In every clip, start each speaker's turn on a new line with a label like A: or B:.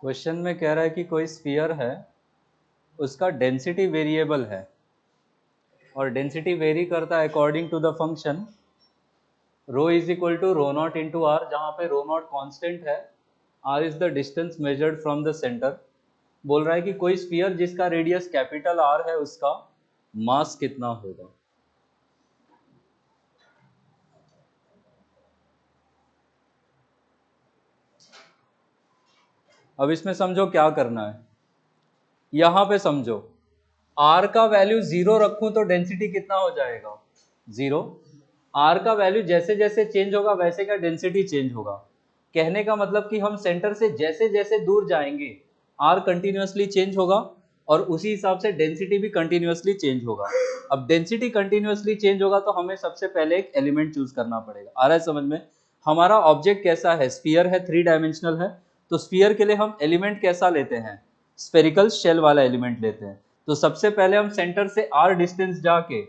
A: Question में कह रहा है कि कोई स्फीयर है, उसका डेंसिटी वेरिएबल है और डेंसिटी वेरी करता है according to the function rho is equal to rho naught into r, जहाँ पे रो नॉट कॉन्स्टेंट है, r is the distance measured from the centre. बोल रहा है कि कोई स्फीयर जिसका रेडियस कैपिटल आर है उसका मास कितना होगा। अब इसमें समझो क्या करना है, यहां पे समझो आर का वैल्यू जीरो रखूं तो डेंसिटी कितना हो जाएगा, जीरो। आर का वैल्यू जैसे जैसे चेंज होगा वैसे क्या डेंसिटी चेंज होगा। कहने का मतलब कि हम सेंटर से जैसे जैसे दूर जाएंगे आर कंटिन्यूअसली चेंज होगा और उसी हिसाब से डेंसिटी भी कंटिन्यूअसली चेंज होगा। अब डेंसिटी कंटिन्यूअसली चेंज होगा तो हमें सबसे पहले एक एलिमेंट चूज करना पड़ेगा। आ रहा है समझ में। हमारा ऑब्जेक्ट कैसा है, स्फीयर है, थ्री डायमेंशनल है, तो स्फीयर के लिए हम एलिमेंट कैसा लेते हैं, स्फेरिकल शेल वाला एलिमेंट लेते हैं। तो सबसे पहले हम सेंटर से आर डिस्टेंस जाके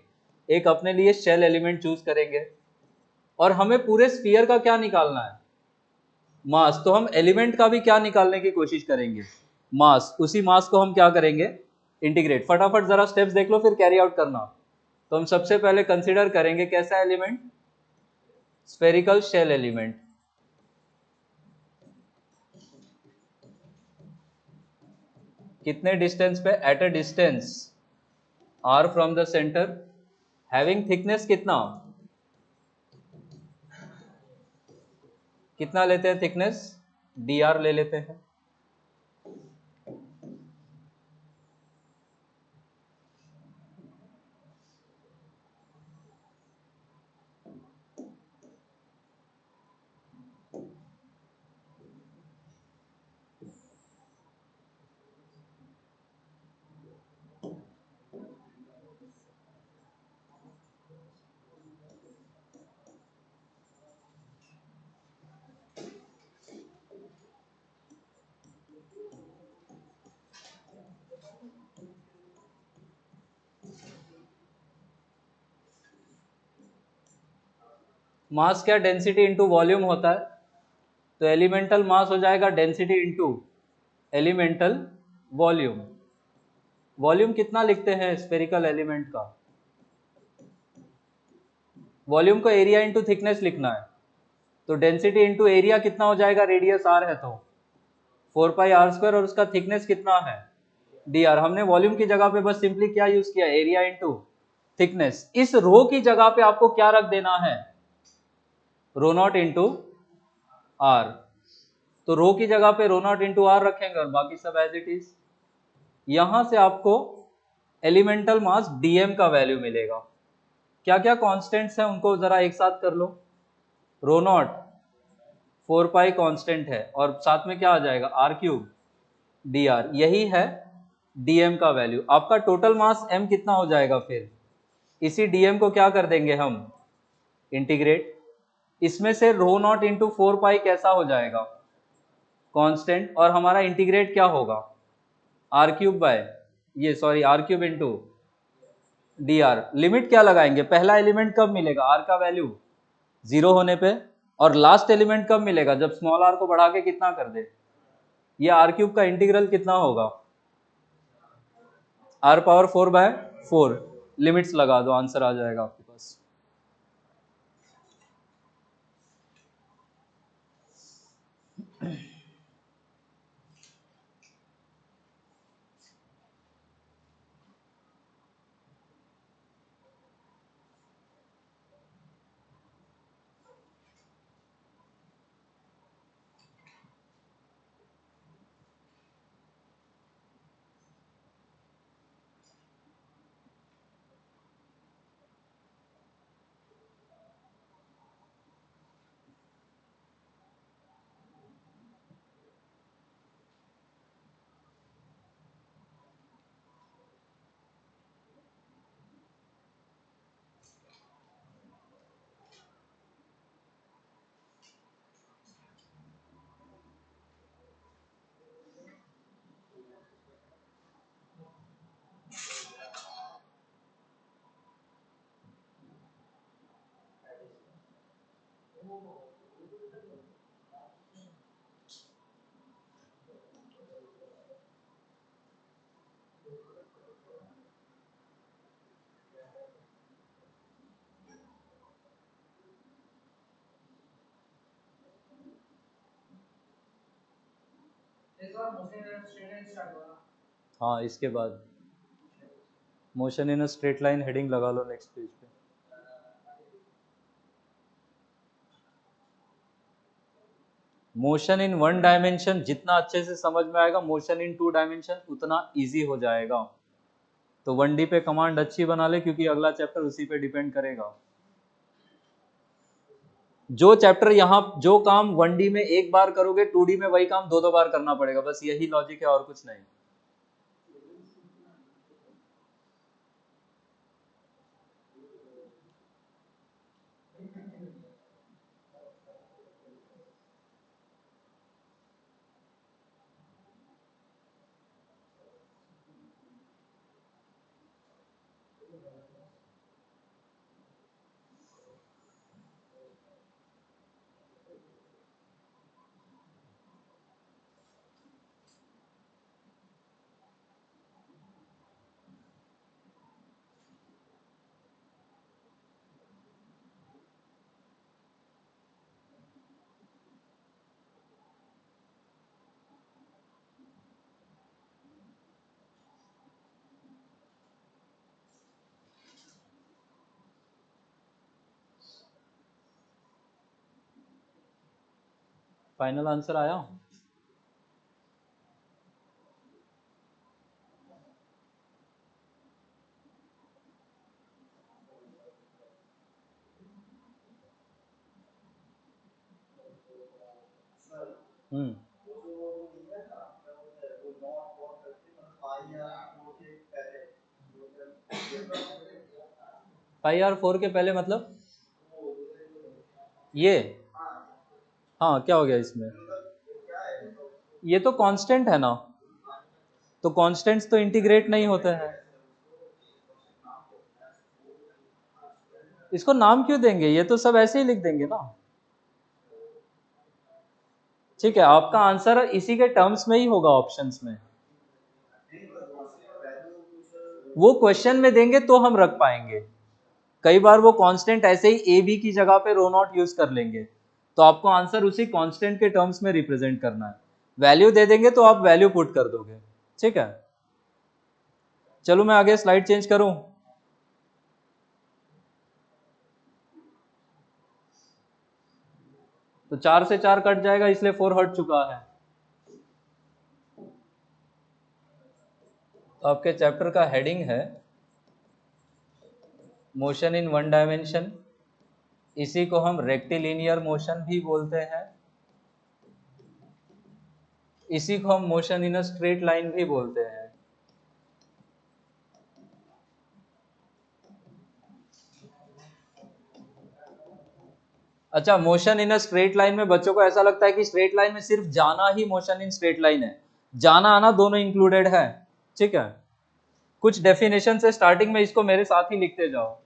A: एक अपने लिए शेल एलिमेंट चूज करेंगे और हमें पूरे स्फीयर का क्या निकालना है, मास। तो हम एलिमेंट का भी क्या निकालने की कोशिश करेंगे, मास। उसी मास को हम क्या करेंगे, इंटीग्रेट। फटाफट जरा स्टेप्स देख लो फिर कैरी आउट करना। तो हम सबसे पहले कंसीडर करेंगे कैसा एलिमेंट, स्फेरिकल शेल एलिमेंट। कितने डिस्टेंस पे, at a distance r from the centre, having thickness कितना, कितना लेते हैं थिकनेस, डी आर ले लेते हैं। मास क्या, डेंसिटी इंटू वॉल्यूम होता है, तो एलिमेंटल मास हो जाएगा density into elemental volume. Volume कितना लिखते हैं स्फेरिकल एलिमेंट का, वॉल्यूम को एरिया इंटू थिकनेस लिखना है। तो डेंसिटी इंटू एरिया कितना हो जाएगा, रेडियस आर है तो 4 पाई r² और उसका थिकनेस कितना है, डी आर। हमने वॉल्यूम की जगह पे बस सिंपली क्या यूज किया, एरिया इंटू थिकनेस। इस रो की जगह पे आपको क्या रख देना है, रो नॉट इंटू आर। तो रो की जगह पे रो नॉट इंटू आर रखेंगे और बाकी सब एज इट इज। यहां से आपको एलिमेंटल मास डीएम का वैल्यू मिलेगा। क्या क्या कांस्टेंट्स हैं उनको जरा एक साथ कर लो। रो नॉट 4 पाई कांस्टेंट है और साथ में क्या आ जाएगा, आर क्यूब डी आर, यही है डीएम का वैल्यू। आपका टोटल मास एम कितना हो जाएगा, फिर इसी डीएम को क्या कर देंगे हम, इंटीग्रेट। इसमें से रो नॉट इंटू 4 पाई कैसा हो जाएगा, कांस्टेंट, और हमारा इंटीग्रेट क्या होगा, आर क्यूब बाय, ये sorry r cube into d r. Limit क्या लगाएंगे, पहला एलिमेंट कब मिलेगा, आर का वैल्यू जीरो होने पे, और लास्ट एलिमेंट कब मिलेगा, जब स्मॉल आर को बढ़ा के कितना कर दे, ये आर क्यूब का इंटीग्रल कितना होगा, आर पावर 4/4। लिमिट्स लगा दो, आंसर आ जाएगा आपके पास। हाँ, इसके बाद motion in a straight line heading लगा लो नेक्स्ट पेज पे। मोशन इन वन डायमेंशन जितना अच्छे से समझ में आएगा, मोशन इन टू डायमेंशन उतना इजी हो जाएगा। तो 1D पे कमांड अच्छी बना ले, क्योंकि अगला चैप्टर उसी पे डिपेंड करेगा। जो चैप्टर यहाँ जो काम 1D में एक बार करोगे, 2D में वही काम दो दो बार करना पड़ेगा, बस यही लॉजिक है और कुछ नहीं। फाइनल आंसर आया? हम्म। पाई आर 4 के पहले मतलब ये? हाँ, क्या हो गया इसमें? ये तो कांस्टेंट है ना, तो कांस्टेंट्स तो इंटीग्रेट नहीं होते हैं। इसको नाम क्यों देंगे, ये तो सब ऐसे ही लिख देंगे ना। ठीक है, आपका आंसर इसी के टर्म्स में ही होगा ऑप्शंस में। वो क्वेश्चन में देंगे तो हम रख पाएंगे। कई बार वो कांस्टेंट ऐसे ही ए बी की जगह पे रो नॉट यूज कर लेंगे, तो आपको आंसर उसी कांस्टेंट के टर्म्स में रिप्रेजेंट करना है। वैल्यू दे देंगे तो आप वैल्यू पुट कर दोगे। ठीक है, चलो मैं आगे स्लाइड चेंज करूं। तो 4 से 4 कट जाएगा, इसलिए 4 हट चुका है। तो आपके चैप्टर का हेडिंग है मोशन इन वन डायमेंशन। इसी को हम रेक्टिलिनियर मोशन भी बोलते हैं, इसी को हम motion in a straight line भी बोलते हैं। अच्छा, motion in a straight line में बच्चों को ऐसा लगता है कि स्ट्रेट लाइन में सिर्फ जाना ही मोशन इन स्ट्रेट लाइन है। जाना आना दोनों इंक्लूडेड है। ठीक है, कुछ डेफिनेशन से स्टार्टिंग में इसको मेरे साथ ही लिखते जाओ।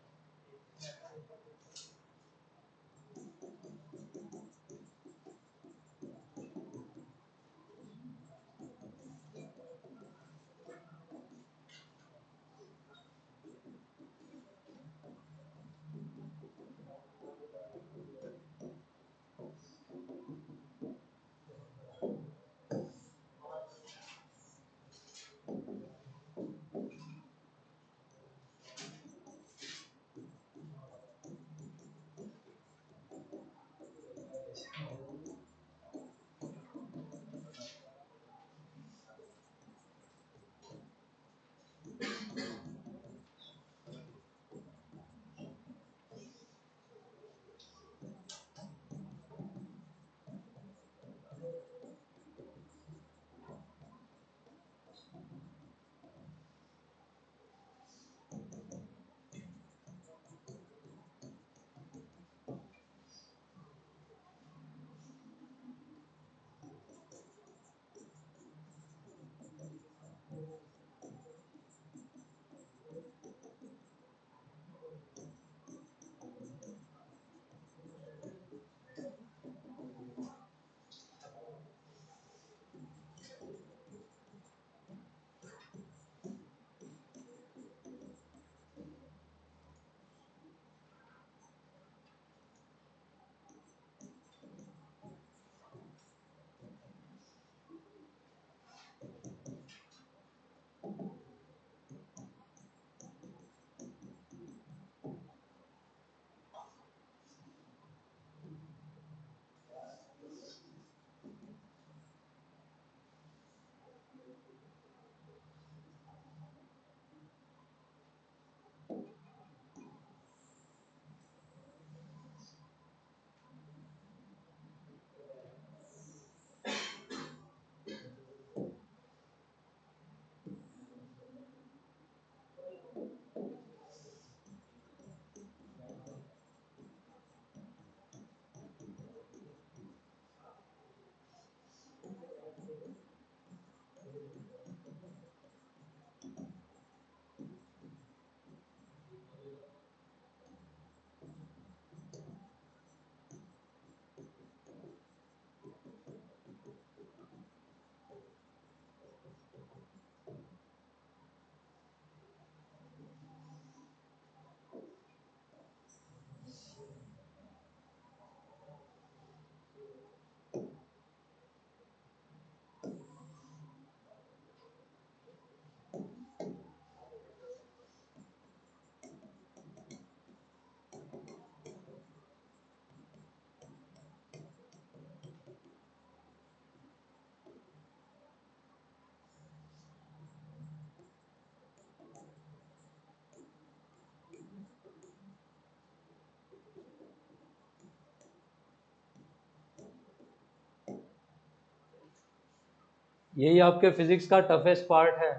A: यही आपके फिजिक्स का टफेस्ट पार्ट है,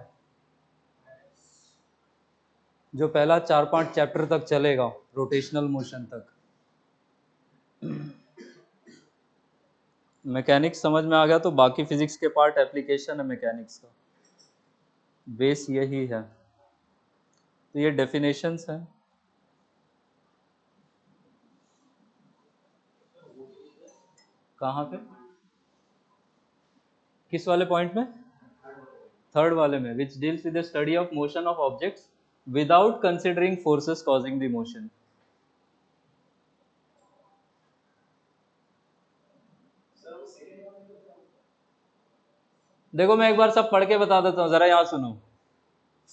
A: जो पहला 4-5 चैप्टर तक चलेगा, रोटेशनल मोशन तक। मैकेनिक्स समझ में आ गया तो बाकी फिजिक्स के पार्ट एप्लीकेशन है मैकेनिक्स का, बेस यही है। तो ये डेफिनेशंस हैं। कहाँ पे, किस वाले पॉइंट में? थर्ड वाले में, which deals with the study of motion of objects without considering forces causing the motion. देखो मैं एक बार सब पढ़ के बता देता हूँ, जरा यहाँ सुनो।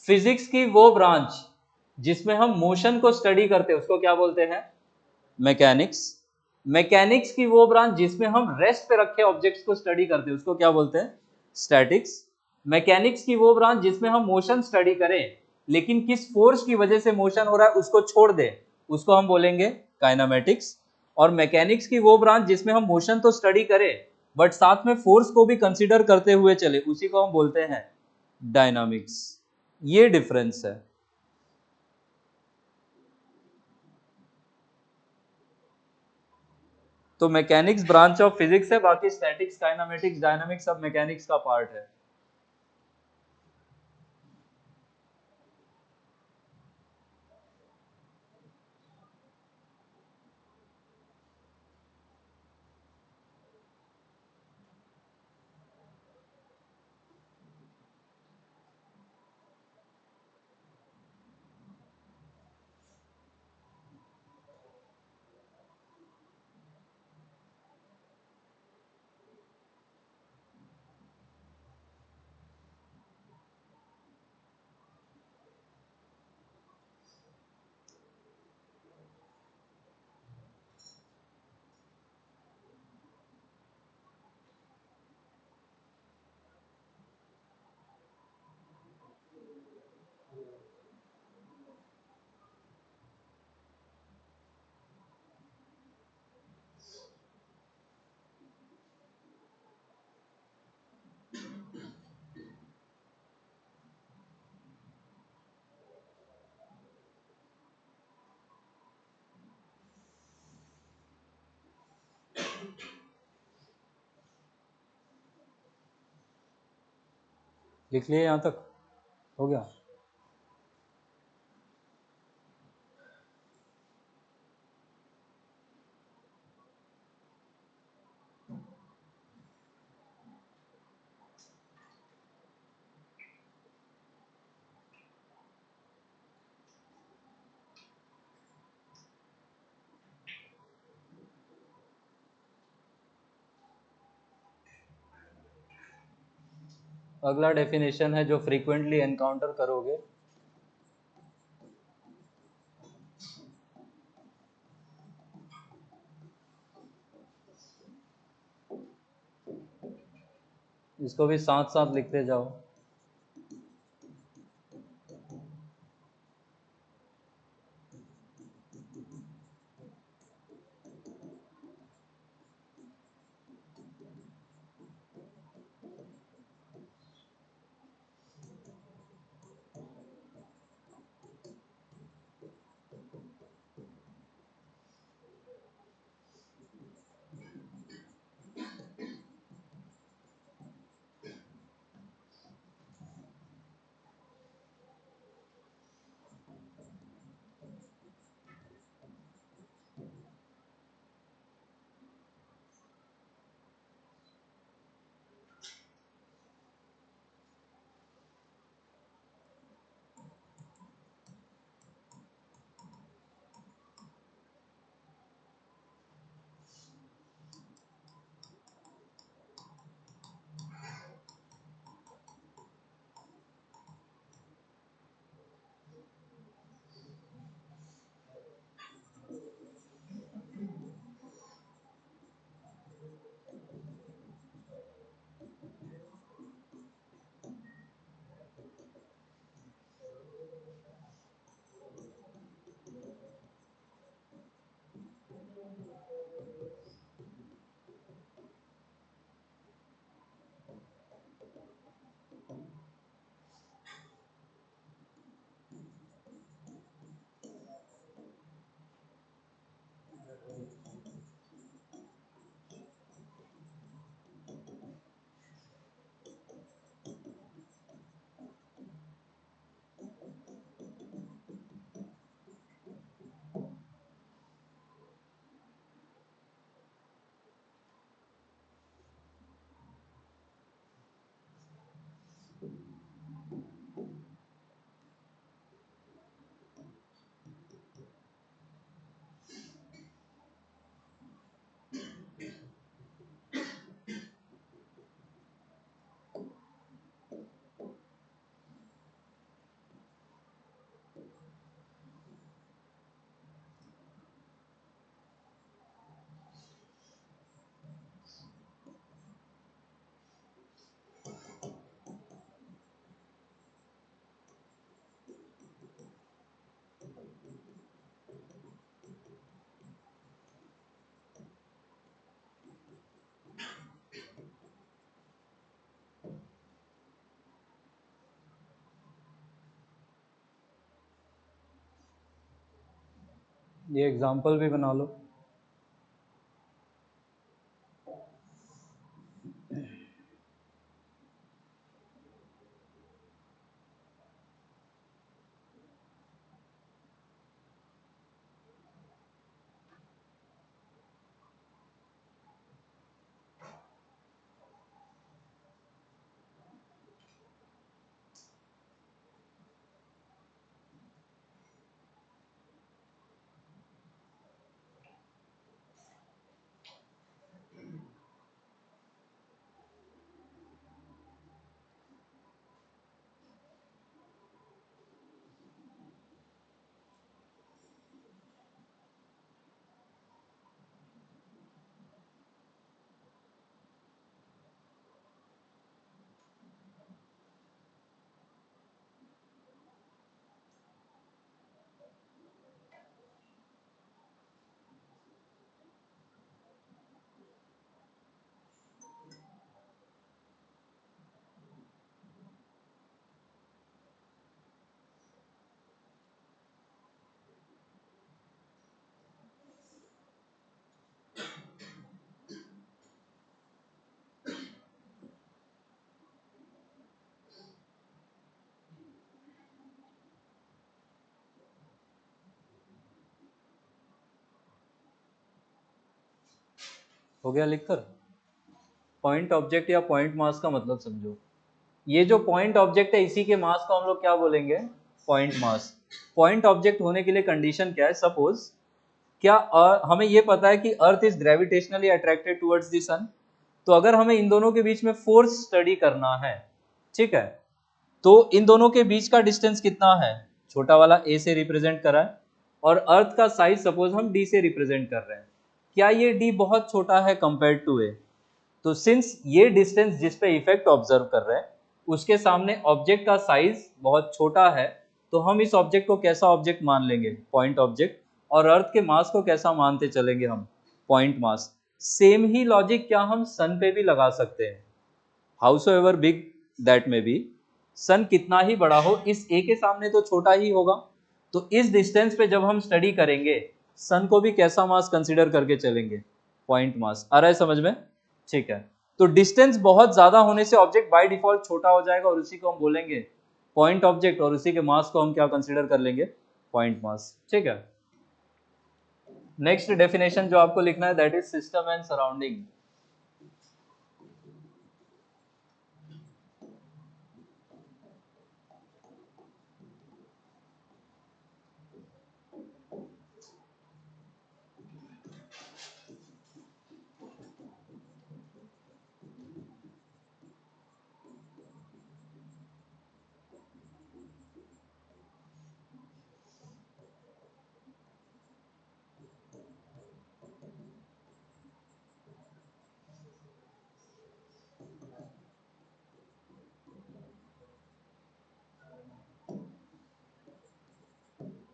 A: फिजिक्स की वो ब्रांच जिसमें हम मोशन को स्टडी करते हैं उसको क्या बोलते हैं? मैकेनिक्स। मैकेनिक्स की वो ब्रांच जिसमें हम रेस्ट पे रखे ऑब्जेक्ट्स को स्टडी करते हैं उसको क्या बोलते हैं? स्टैटिक्स। मैकेनिक्स की वो ब्रांच जिसमें हम मोशन स्टडी करें लेकिन किस फोर्स की वजह से मोशन हो रहा है उसको छोड़ दे, उसको हम बोलेंगे काइनामेटिक्स। और मैकेनिक्स की वो ब्रांच जिसमें हम मोशन तो स्टडी करें बट साथ में फोर्स को भी कंसीडर करते हुए चले, उसी को हम बोलते हैं डायनामिक्स। ये डिफरेंस है। तो मैकेनिक्स ब्रांच ऑफ फिजिक्स है, बाकी स्टैटिक्स, काइनेमेटिक्स, डायनामिक्स सब मैकेनिक्स का पार्ट है। लिख लिए यहां तक? हो गया। अगला डेफिनेशन है जो फ्रीक्वेंटली एनकाउंटर करोगे। इसको भी साथ साथ लिखते जाओ। ये एग्जाम्पल भी बना लो। हो गया लिखकर? पॉइंट ऑब्जेक्ट या पॉइंट मास का मतलब समझो। ये जो पॉइंट ऑब्जेक्ट है इसी के मास को हम लोग क्या बोलेंगे? Point mass. पॉइंट ऑब्जेक्ट होने के लिए कंडीशन क्या है? सपोज क्या हमें ये पता है कि earth is gravitationally attracted towards the sun. तो अगर हमें इन दोनों के बीच में फोर्स स्टडी करना है, ठीक है, तो इन दोनों के बीच का डिस्टेंस कितना है? छोटा वाला a से रिप्रेजेंट करा है, और अर्थ का साइज सपोज हम d से रिप्रेजेंट कर रहे हैं। क्या ये d बहुत छोटा है कंपेयर टू a? तो सिंस ये डिस्टेंस जिस पे इफेक्ट ऑब्जर्व कर रहे हैं उसके सामने ऑब्जेक्ट का साइज बहुत छोटा है, तो हम इस ऑब्जेक्ट को कैसा ऑब्जेक्ट मान लेंगे? Point object. और अर्थ के मास को कैसा मानते चलेंगे हम? Point mass. सेम ही लॉजिक क्या हम सन पे भी लगा सकते हैं? हाउसोएवर बिग दैट मे बी, सन कितना ही बड़ा हो इस ए के सामने तो छोटा ही होगा। तो इस डिस्टेंस पे जब हम स्टडी करेंगे सन को भी कैसा मास कंसीडर करके चलेंगे? Point mass. आ रहा है समझ में? ठीक है। तो डिस्टेंस बहुत ज्यादा होने से ऑब्जेक्ट बाय डिफॉल्ट छोटा हो जाएगा और उसी को हम बोलेंगे पॉइंट ऑब्जेक्ट, और उसी के मास को हम क्या कंसीडर कर लेंगे? Point mass. ठीक है। नेक्स्ट डेफिनेशन जो आपको लिखना है that is system and surrounding.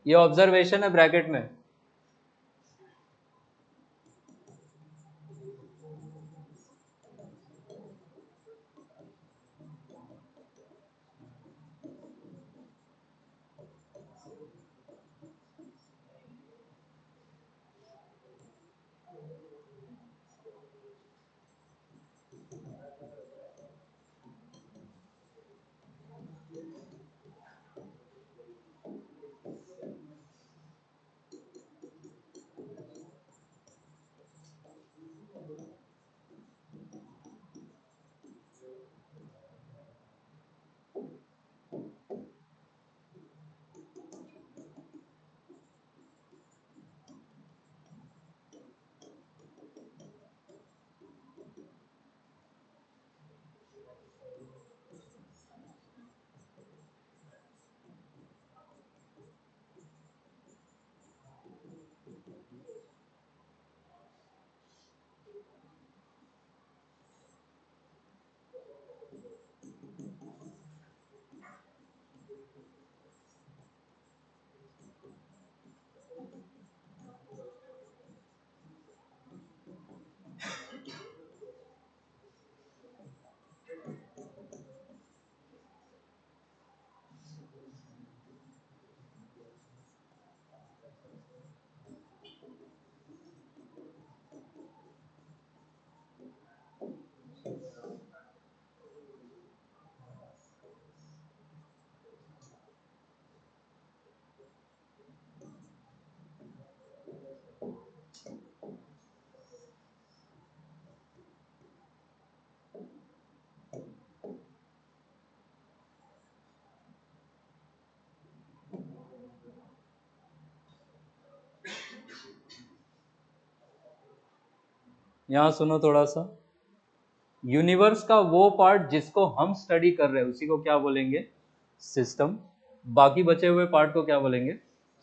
A: ये ऑब्जर्वेशन है ब्रैकेट में। यहाँ सुनो थोड़ा सा, यूनिवर्स का वो पार्ट जिसको हम स्टडी कर रहे हैं उसी को क्या बोलेंगे, सिस्टम। बाकी बचे हुए पार्ट को क्या बोलेंगे,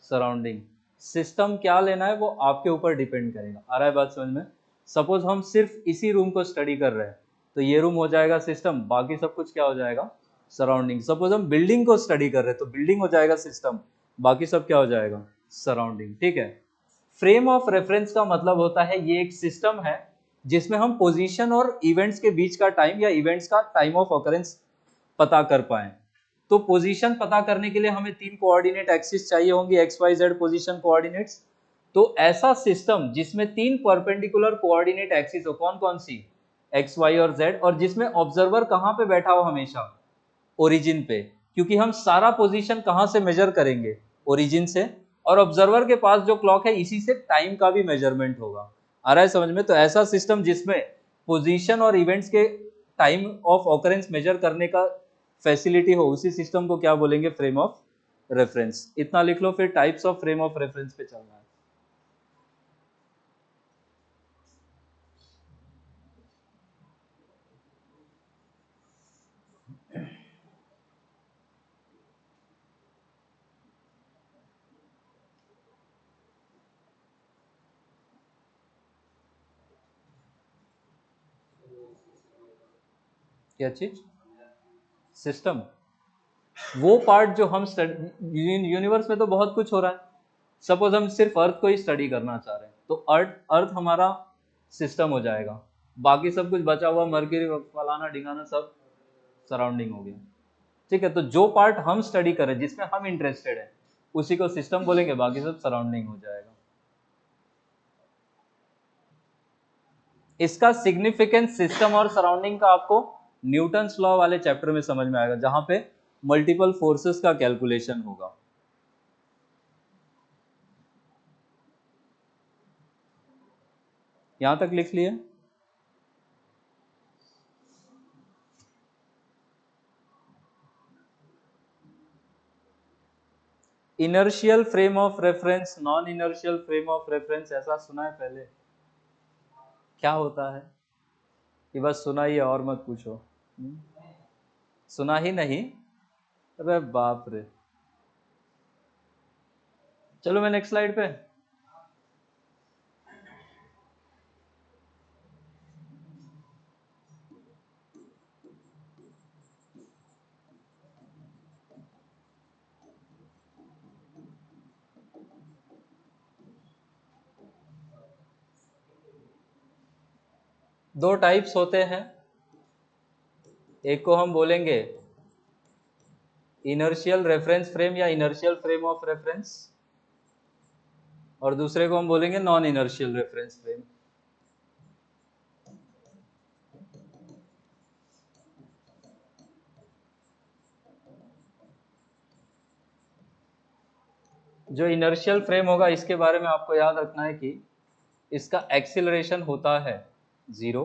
A: सराउंडिंग। सिस्टम क्या लेना है वो आपके ऊपर डिपेंड करेगा। आ रहा है बात समझ में? सपोज हम सिर्फ इसी रूम को स्टडी कर रहे हैं तो ये रूम हो जाएगा सिस्टम, बाकी सब कुछ क्या हो जाएगा, सराउंडिंग। सपोज हम बिल्डिंग को स्टडी कर रहे हैं तो बिल्डिंग हो जाएगा सिस्टम, बाकी सब क्या हो जाएगा, सराउंडिंग। ठीक है। फ्रेम ऑफ रेफरेंस का मतलब होता है ये एक सिस्टम है जिसमें हम पोजीशन और इवेंट्स के बीच का टाइम या इवेंट्स का टाइम ऑफ ऑकरेंस पता कर पाए। तो पोजीशन पता करने के लिए हमें 3 कोऑर्डिनेट एक्सिस चाहिए होंगी, x y z position coordinates. तो ऐसा सिस्टम जिसमें 3 परपेंडिकुलर कोऑर्डिनेट एक्सिस हो, कौन कौन सी, एक्स वाई और जेड, और जिसमें ऑब्जर्वर कहां पे बैठा हो, हमेशा ओरिजिन पे, क्योंकि हम सारा पोजीशन कहां से मेजर करेंगे, ओरिजिन से, और ऑब्जर्वर के पास जो क्लॉक है इसी से टाइम का भी मेजरमेंट होगा। आ रहा है समझ में? तो ऐसा सिस्टम जिसमें पोजीशन और इवेंट्स के टाइम ऑफ ऑकरेंस मेजर करने का फैसिलिटी हो, उसी सिस्टम को क्या बोलेंगे, फ्रेम ऑफ रेफरेंस। इतना लिख लो, फिर types of frame of reference पे चलना है। क्या चीज, सिस्टम। वो पार्ट जो हम यूनिवर्स में तो बहुत कुछ हो रहा है। सपोज हम सिर्फ अर्थ को ही स्टडी करना चाह रहे हैं तो अर्थ अर्थ हमारा सिस्टम हो जाएगा, बाकी सब कुछ बचा हुआ मरकरी फलाना ढिंगाना सब सराउंडिंग हो गया। ठीक है। तो जो पार्ट हम स्टडी करें जिसमें हम इंटरेस्टेड है उसी को सिस्टम बोलेंगे, बाकी सब सराउंडिंग हो जाएगा। इसका सिग्निफिकेंस सिस्टम और सराउंडिंग का आपको न्यूटन्स लॉ वाले चैप्टर में समझ में आएगा, जहां पे मल्टीपल फोर्सेस का कैलकुलेशन होगा। यहां तक लिख लिए? Inertial frame of reference, non inertial frame of reference, ऐसा सुना है पहले? क्या होता है कि बस सुना ही है और मत पूछो। सुना ही नहीं? अरे बाप रे। चलो मैं नेक्स्ट स्लाइड पे। दो टाइप्स होते हैं, एक को हम बोलेंगे इनर्शियल रेफरेंस फ्रेम या इनर्शियल फ्रेम ऑफ रेफरेंस, और दूसरे को हम बोलेंगे नॉन इनर्शियल रेफरेंस फ्रेम। जो इनर्शियल फ्रेम होगा इसके बारे में आपको याद रखना है कि इसका एक्सीलरेशन होता है 0,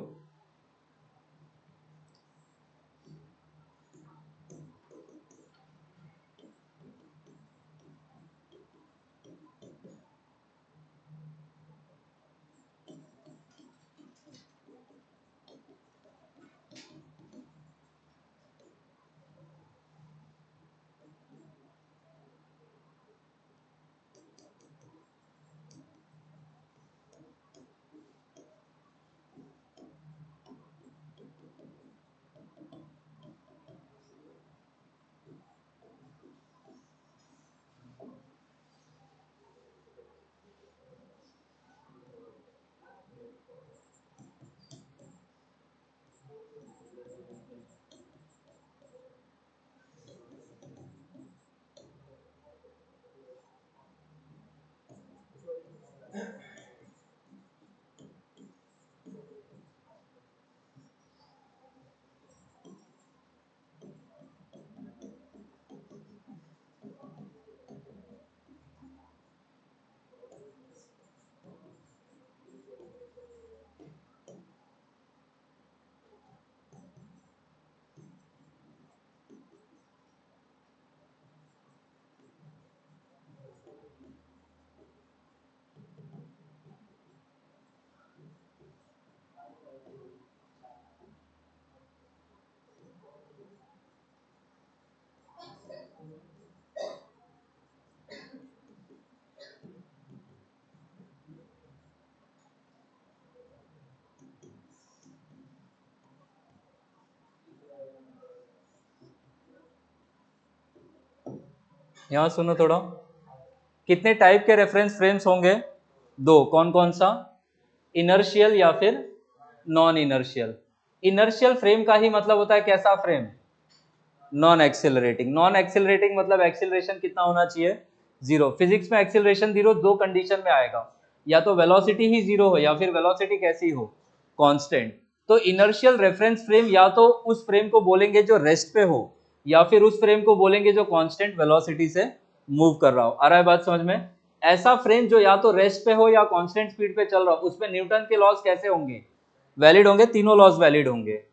A: यहां सुनो थोड़ा, कितने टाइप के रेफरेंस फ्रेम्स होंगे? दो, कौन कौन सा? इनर्शियल या फिर नॉन इनर्शियल। इनर्शियल फ्रेम का ही मतलब होता है कैसा frame? Non accelerating. Non accelerating मतलब एक्सेलरेशन कितना होना चाहिए? जीरो। फिजिक्स में एक्सेलरेशन जीरो दो कंडीशन में आएगा, या तो वेलोसिटी ही जीरो हो या फिर वेलोसिटी कैसी हो? कांस्टेंट। तो इनर्शियल रेफरेंस फ्रेम या तो उस फ्रेम को बोलेंगे जो रेस्ट पे हो, या फिर उस फ्रेम को बोलेंगे जो कांस्टेंट वेलोसिटी से मूव कर रहा हो। आ रहा है बात समझ में? ऐसा फ्रेम जो या तो रेस्ट पे हो या कांस्टेंट स्पीड पे चल रहा हो, उसमें न्यूटन के लॉज कैसे होंगे? वैलिड होंगे, तीनों लॉज वैलिड होंगे।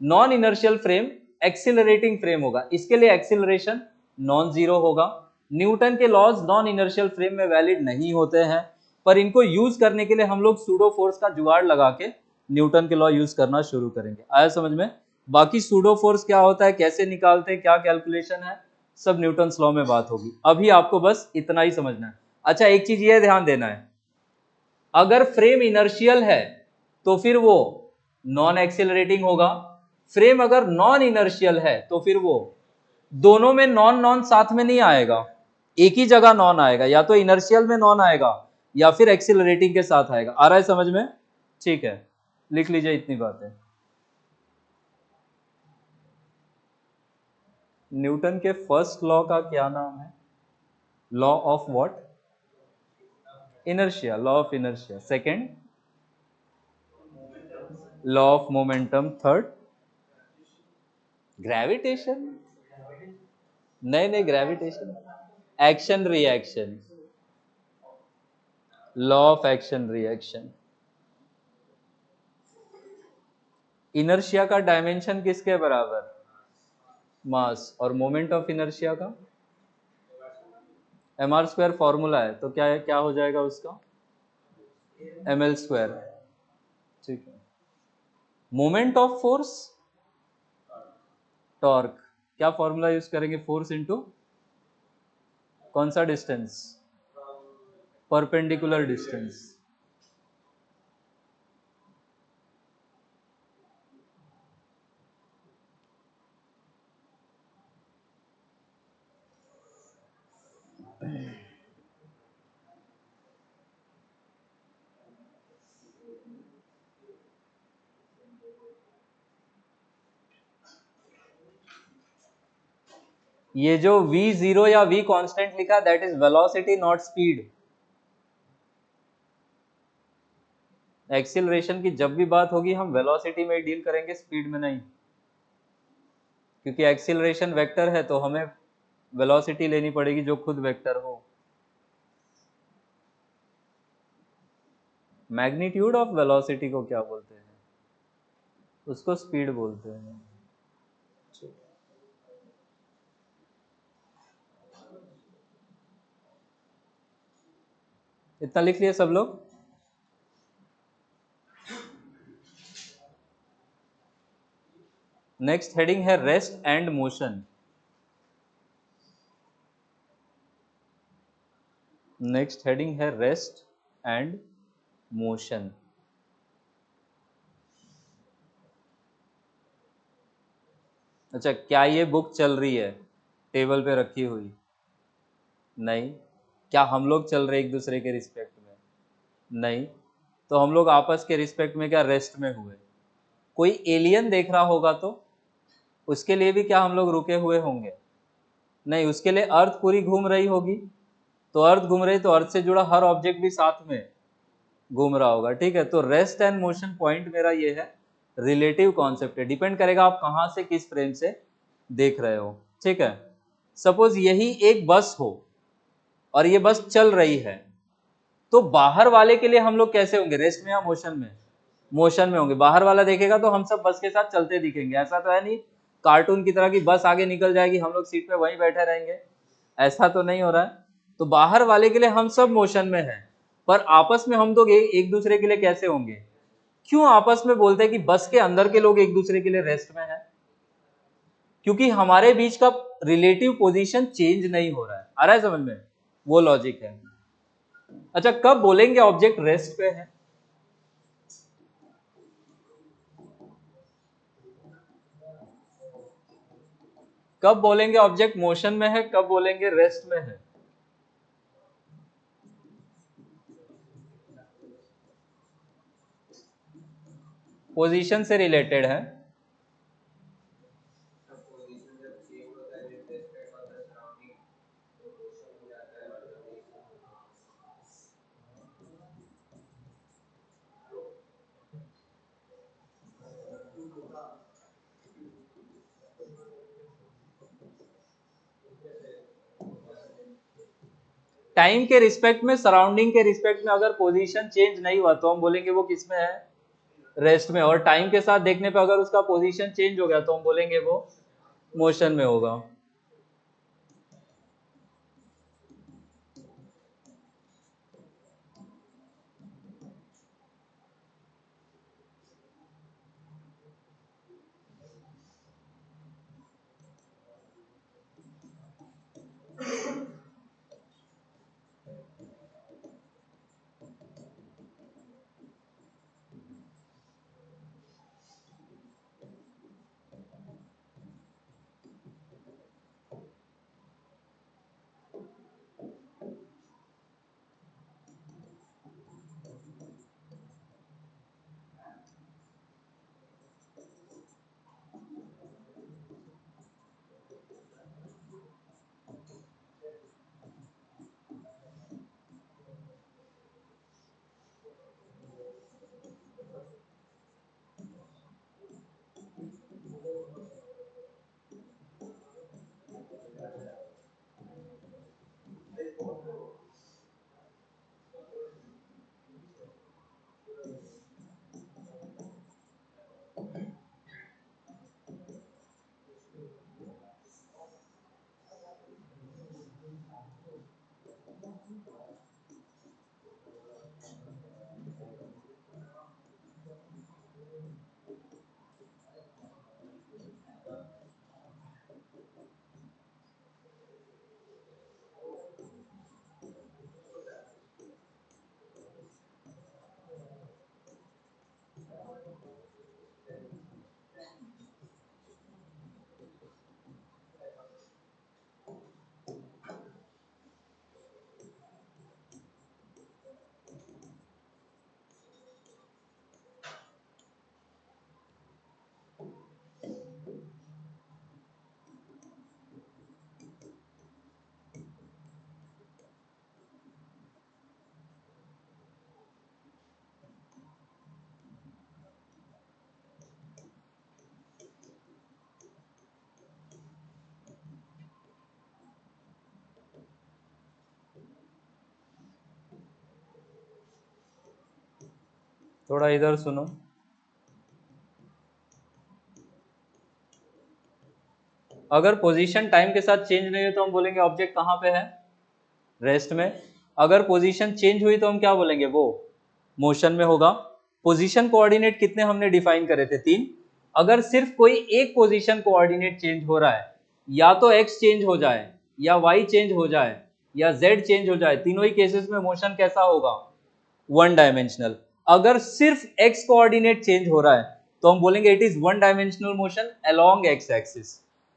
A: Non inertial frame accelerating frame होगा, इसके लिए एक्सिलरेशन नॉन जीरो होगा। न्यूटन के लॉज नॉन इनर्शियल फ्रेम में वैलिड नहीं होते हैं, पर इनको यूज करने के लिए हम लोग सूडो फोर्स का जुगाड़ लगा के न्यूटन के लॉ यूज करना शुरू करेंगे। आया समझ में? बाकी सूडो फोर्स क्या होता है, कैसे निकालते हैं, क्या कैलकुलेशन है, सब न्यूटन लॉ में बात होगी। अभी आपको बस इतना ही समझना है। अच्छा, एक चीज ये ध्यान देना है, अगर फ्रेम इनर्शियल है तो फिर वो नॉन एक्सिलरेटिंग होगा। फ्रेम अगर नॉन इनर्शियल है तो फिर वो दोनों में नॉन नॉन साथ में नहीं आएगा, एक ही जगह नॉन आएगा, या तो इनर्शियल में नॉन आएगा या फिर एक्सिलरेटिंग के साथ आएगा। आ रहा है समझ में? ठीक है, लिख लीजिए इतनी बातें। न्यूटन के फर्स्ट लॉ का क्या नाम है? Law of what? Inertia, law of inertia. Second, law of momentum. Third, gravitation. नहीं नहीं, gravitation, action reaction, law of action reaction. Inertia का डायमेंशन किसके बराबर? मास। और मोमेंट ऑफ इनर्शिया का mr² फॉर्मूला है, तो क्या है, क्या हो जाएगा उसका? ml²। ठीक है। Moment of force, torque. क्या फॉर्मूला यूज करेंगे? फोर्स इनटू कौन सा डिस्टेंस? Perpendicular distance. ये जो v0 या v कांस्टेंट लिखा, that is velocity not speed. Acceleration की जब भी बात होगी हम वेलोसिटी में डील करेंगे, स्पीड में नहीं, क्योंकि एक्सीलरेशन वेक्टर है तो हमें वेलोसिटी लेनी पड़ेगी जो खुद वेक्टर हो। मैग्नीट्यूड ऑफ वेलोसिटी को क्या बोलते हैं? उसको स्पीड बोलते हैं। इतना लिख लिया सब लोग? नेक्स्ट हेडिंग है rest and motion. Next heading है रेस्ट एंड मोशन। अच्छा, क्या ये बुक चल रही है टेबल पे रखी हुई? नहीं। क्या हम लोग चल रहे एक दूसरे के रिस्पेक्ट में? नहीं। तो हम लोग आपस के रिस्पेक्ट में क्या रेस्ट में हुए? कोई एलियन देख रहा होगा तो उसके लिए भी क्या हम लोग रुके हुए होंगे? नहीं, उसके लिए अर्थ पूरी घूम रही होगी, तो अर्थ घूम रही तो अर्थ से जुड़ा हर ऑब्जेक्ट भी साथ में घूम रहा होगा। ठीक है, तो रेस्ट एंड मोशन पॉइंट मेरा ये है, रिलेटिव कॉन्सेप्ट है, डिपेंड करेगा आप कहाँ से किस फ्रेम से देख रहे हो। ठीक है, सपोज यही एक बस हो और ये बस चल रही है, तो बाहर वाले के लिए हम लोग कैसे होंगे, रेस्ट में या मोशन में? मोशन में होंगे। बाहर वाला देखेगा तो हम सब बस के साथ चलते दिखेंगे, ऐसा तो है नहीं कार्टून की तरह की बस आगे निकल जाएगी हम लोग सीट पे वहीं बैठे रहेंगे, ऐसा तो नहीं हो रहा है। तो बाहर वाले के लिए हम सब मोशन में हैं, पर आपस में हम लोग एक दूसरे के लिए कैसे होंगे? क्यों आपस में बोलते हैं कि बस के अंदर के लोग एक दूसरे के लिए रेस्ट में हैं? क्योंकि हमारे बीच का रिलेटिव पोजीशन चेंज नहीं हो रहा है। आ रहा है समझ में? वो लॉजिक है। अच्छा, कब बोलेंगे ऑब्जेक्ट रेस्ट पे है? कब बोलेंगे ऑब्जेक्ट मोशन में है, कब बोलेंगे रेस्ट में है? पोजीशन से रिलेटेड है। टाइम के रिस्पेक्ट में, सराउंडिंग के रिस्पेक्ट में अगर पोजीशन चेंज नहीं हुआ तो हम बोलेंगे वो किस में है? रेस्ट में। और टाइम के साथ देखने पे अगर उसका पोजीशन चेंज हो गया तो हम बोलेंगे वो मोशन में होगा। थोड़ा इधर सुनो। अगर पोजीशन टाइम के साथ चेंज नहीं हुई तो हम बोलेंगे ऑब्जेक्ट कहाँ पे है? रेस्ट में। अगर पोजीशन चेंज हुई तो हम क्या बोलेंगे? वो मोशन में होगा। पोजीशन कोऑर्डिनेट कितने हमने डिफाइन करे थे? 3। अगर सिर्फ कोई एक पोजीशन कोऑर्डिनेट चेंज हो रहा है, या तो x चेंज हो जाए, या y चेंज हो जाए, या z चेंज हो जाए, तीनों ही केसेस में मोशन कैसा होगा? 1 डायमेंशनल। अगर सिर्फ x कोऑर्डिनेट चेंज हो रहा है तो हम बोलेंगे it is 1 dimensional motion along x axis.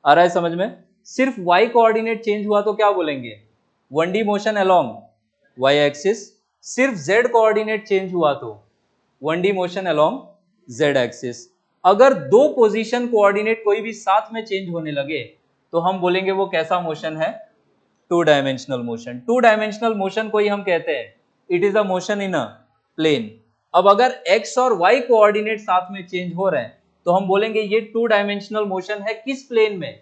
A: आ रहा है समझ में? सिर्फ y कोऑर्डिनेट चेंज हुआ तो क्या बोलेंगे? 1D motion along y axis. सिर्फ z कोऑर्डिनेट चेंज हुआ तो 1D motion along z axis. अगर दो पोजीशन कोऑर्डिनेट कोई भी साथ में चेंज होने लगे तो हम बोलेंगे वो कैसा मोशन है? 2 डायमेंशनल मोशन। 2 डायमेंशनल मोशन को ही हम कहते हैं it is a motion in a plane. अब अगर x और y कोऑर्डिनेट साथ में चेंज हो रहे हैं तो हम बोलेंगे ये 2 डायमेंशनल मोशन है किस प्लेन में?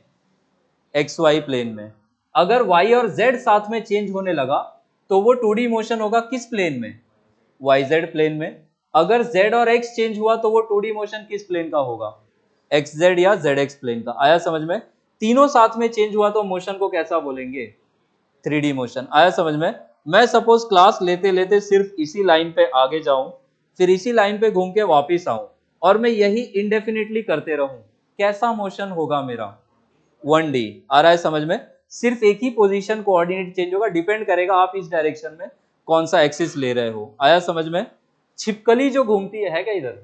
A: xy प्लेन में। अगर y और z साथ में चेंज होने लगा तो वो 2D मोशन होगा किस प्लेन में? yz प्लेन में। अगर z और x चेंज हुआ तो वो 2D मोशन किस प्लेन का होगा? xz या zx प्लेन का। आया समझ में? तीनों साथ में चेंज हुआ तो मोशन को कैसा बोलेंगे? 3D motion. आया समझ में? मैं सपोज क्लास लेते लेते सिर्फ इसी लाइन पे आगे जाऊं, फिर इसी लाइन पे घूम के वापिस आऊं, और मैं यही इंडेफिनिटली करते रहूं, कैसा मोशन होगा मेरा? 1D। आ रहा है समझ में? सिर्फ एक ही पोजीशन कोऑर्डिनेट चेंज होगा, डिपेंड करेगा आप इस डायरेक्शन में कौन सा एक्सिस ले रहे हो। आया समझ में? छिपकली जो घूमती है क्या इधर?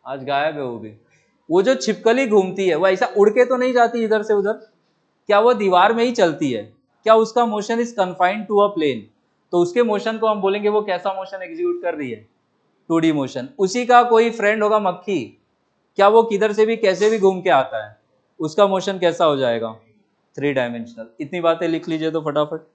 A: आज गायब है वो भी। वो जो छिपकली घूमती है वो ऐसा उड़ के तो नहीं जाती इधर से उधर, क्या वो दीवार में ही चलती है? क्या उसका motion is confined to a plane? तो उसके मोशन को हम बोलेंगे वो कैसा मोशन एग्जीक्यूट कर रही है? 2D motion. उसी का कोई फ्रेंड होगा मक्खी, क्या वो किधर से भी कैसे भी घूम के आता है, उसका मोशन कैसा हो जाएगा? 3 डायमेंशनल। इतनी बातें लिख लीजिए तो फटाफट।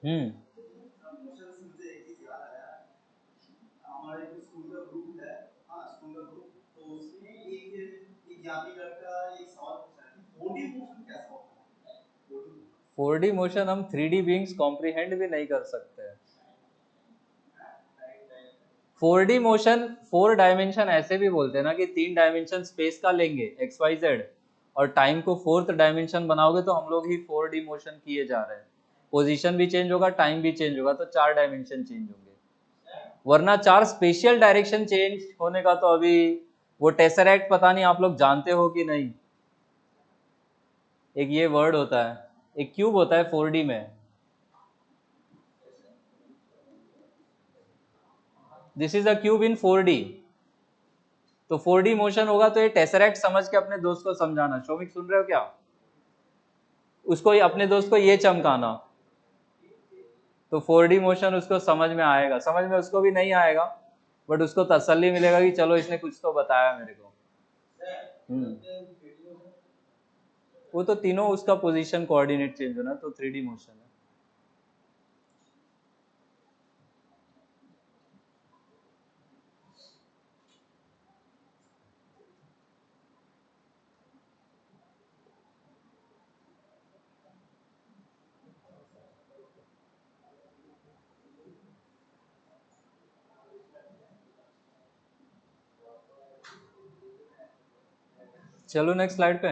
A: हम्म। फोर डी मोशन हम 3D बीइंग्स कॉम्प्रिहेंड भी नहीं कर सकते। 4D मोशन, 4 डायमेंशन ऐसे भी बोलते हैं ना कि 3 डायमेंशन स्पेस का लेंगे XYZ, और टाइम को 4th डायमेंशन बनाओगे तो हम लोग ही 4D मोशन किए जा रहे हैं। पोजीशन भी चेंज होगा, टाइम भी चेंज होगा, तो 4 डायमेंशन चेंज होंगे। वरना 4 स्पेशियल डायरेक्शन चेंज होने का तो अभी वो टेसरैक्ट, पता नहीं आप लोग जानते हो कि नहीं। एक ये वर्ड होता है, एक क्यूब होता है 4D में। This is a cube in 4D। तो 4D मोशन होगा तो ये टेसरैक्ट समझ के अपने दोस्त को समझाना। शौमिक सुन रहे हो क्या? उसको अपने दोस्त को ये चमकाना, तो 4D मोशन उसको समझ में आएगा। समझ में उसको भी नहीं आएगा, बट उसको तसल्ली मिलेगा कि चलो इसने कुछ तो बताया मेरे को। वो तो तीनों उसका पोजीशन कोऑर्डिनेट चेंज होना, तो 3D मोशन है। चलो नेक्स्ट स्लाइड पे।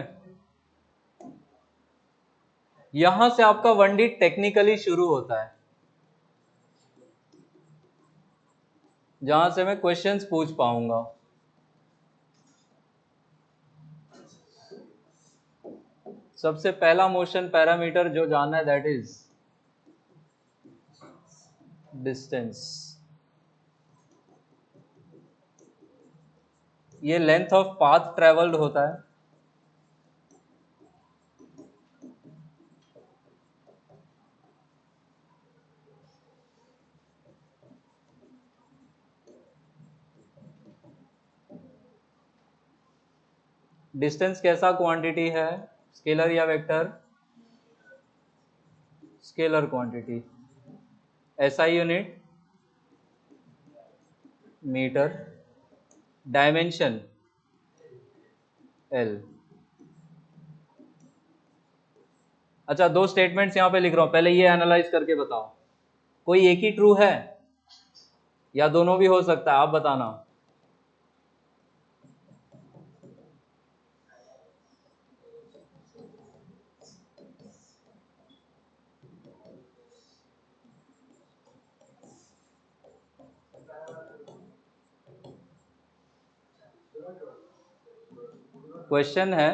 A: यहां से आपका 1D टेक्निकली शुरू होता है, जहां से मैं क्वेश्चंस पूछ पाऊंगा। सबसे पहला मोशन पैरामीटर जो जानना है दैट इज डिस्टेंस। ये लेंथ ऑफ पाथ ट्रेवल्ड होता है। डिस्टेंस कैसा क्वांटिटी है? स्केलर या vector? Scalar quantity. SI unit metre. Dimension L. अच्छा, दो स्टेटमेंट्स यहां पे लिख रहा हूं, पहले ये एनालाइज करके बताओ। कोई एक ही ट्रू है या दोनों भी हो सकता है? आप बताना। क्वेश्चन है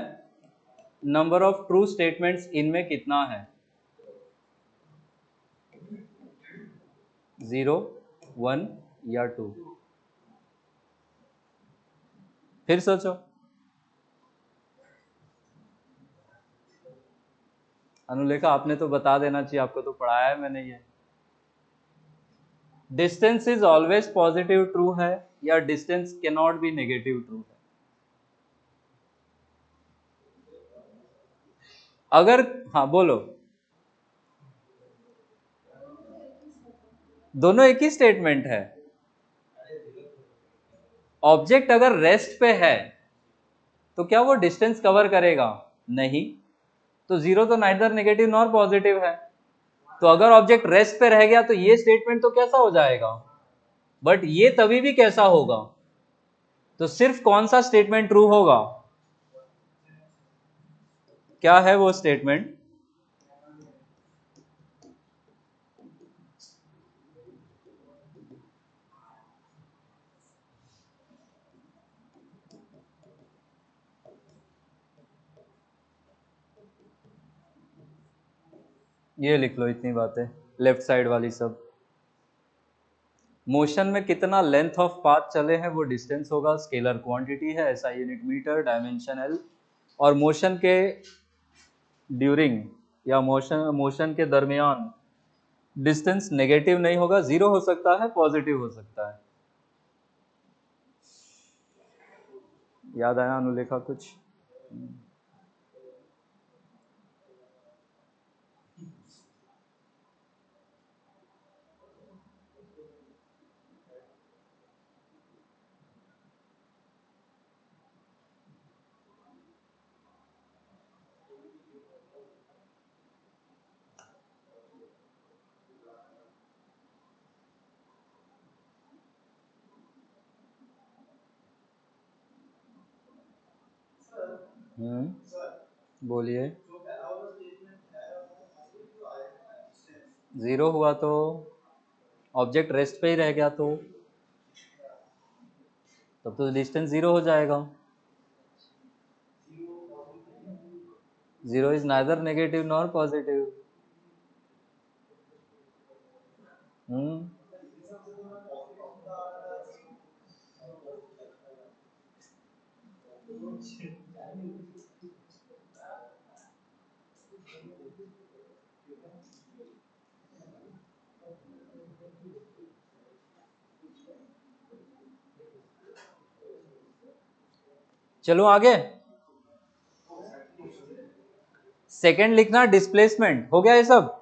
A: नंबर ऑफ ट्रू स्टेटमेंट्स इनमें कितना है? 0, 1 या 2? फिर सोचो। अनुलेखा आपने तो बता देना चाहिए, आपको तो पढ़ाया है मैंने ये। Distance is always positive true है या distance can not be negative true है? अगर हाँ बोलो। दोनों एक ही स्टेटमेंट है। ऑब्जेक्ट अगर रेस्ट पे है तो क्या वो डिस्टेंस कवर करेगा? नहीं। तो जीरो तो नाइदर नेगेटिव नॉर पॉजिटिव है। तो अगर ऑब्जेक्ट रेस्ट पे रह गया तो ये स्टेटमेंट तो कैसा हो जाएगा? बट ये तभी भी कैसा होगा? तो सिर्फ कौन सा स्टेटमेंट ट्रू होगा? क्या है वो स्टेटमेंट? ये लिख लो इतनी बातें, लेफ्ट साइड वाली सब। मोशन में कितना लेंथ ऑफ पाथ चले हैं वो डिस्टेंस होगा, स्केलर क्वांटिटी है, ऐसा यूनिट मीटर, डायमेंशन एल। और मोशन के ड्यूरिंग या मोशन के दरमियान डिस्टेंस नेगेटिव नहीं होगा, जीरो हो सकता है, पॉजिटिव हो सकता है। याद आया अनुलेखा कुछ? बोलिए। जीरो हुआ तो ऑब्जेक्ट रेस्ट पे ही रह गया तो तब तो डिस्टेंस जीरो हो जाएगा। Zero is neither negative nor positive. चलो आगे। सेकेंड लिखना डिस्प्लेसमेंट, हो गया ये सब।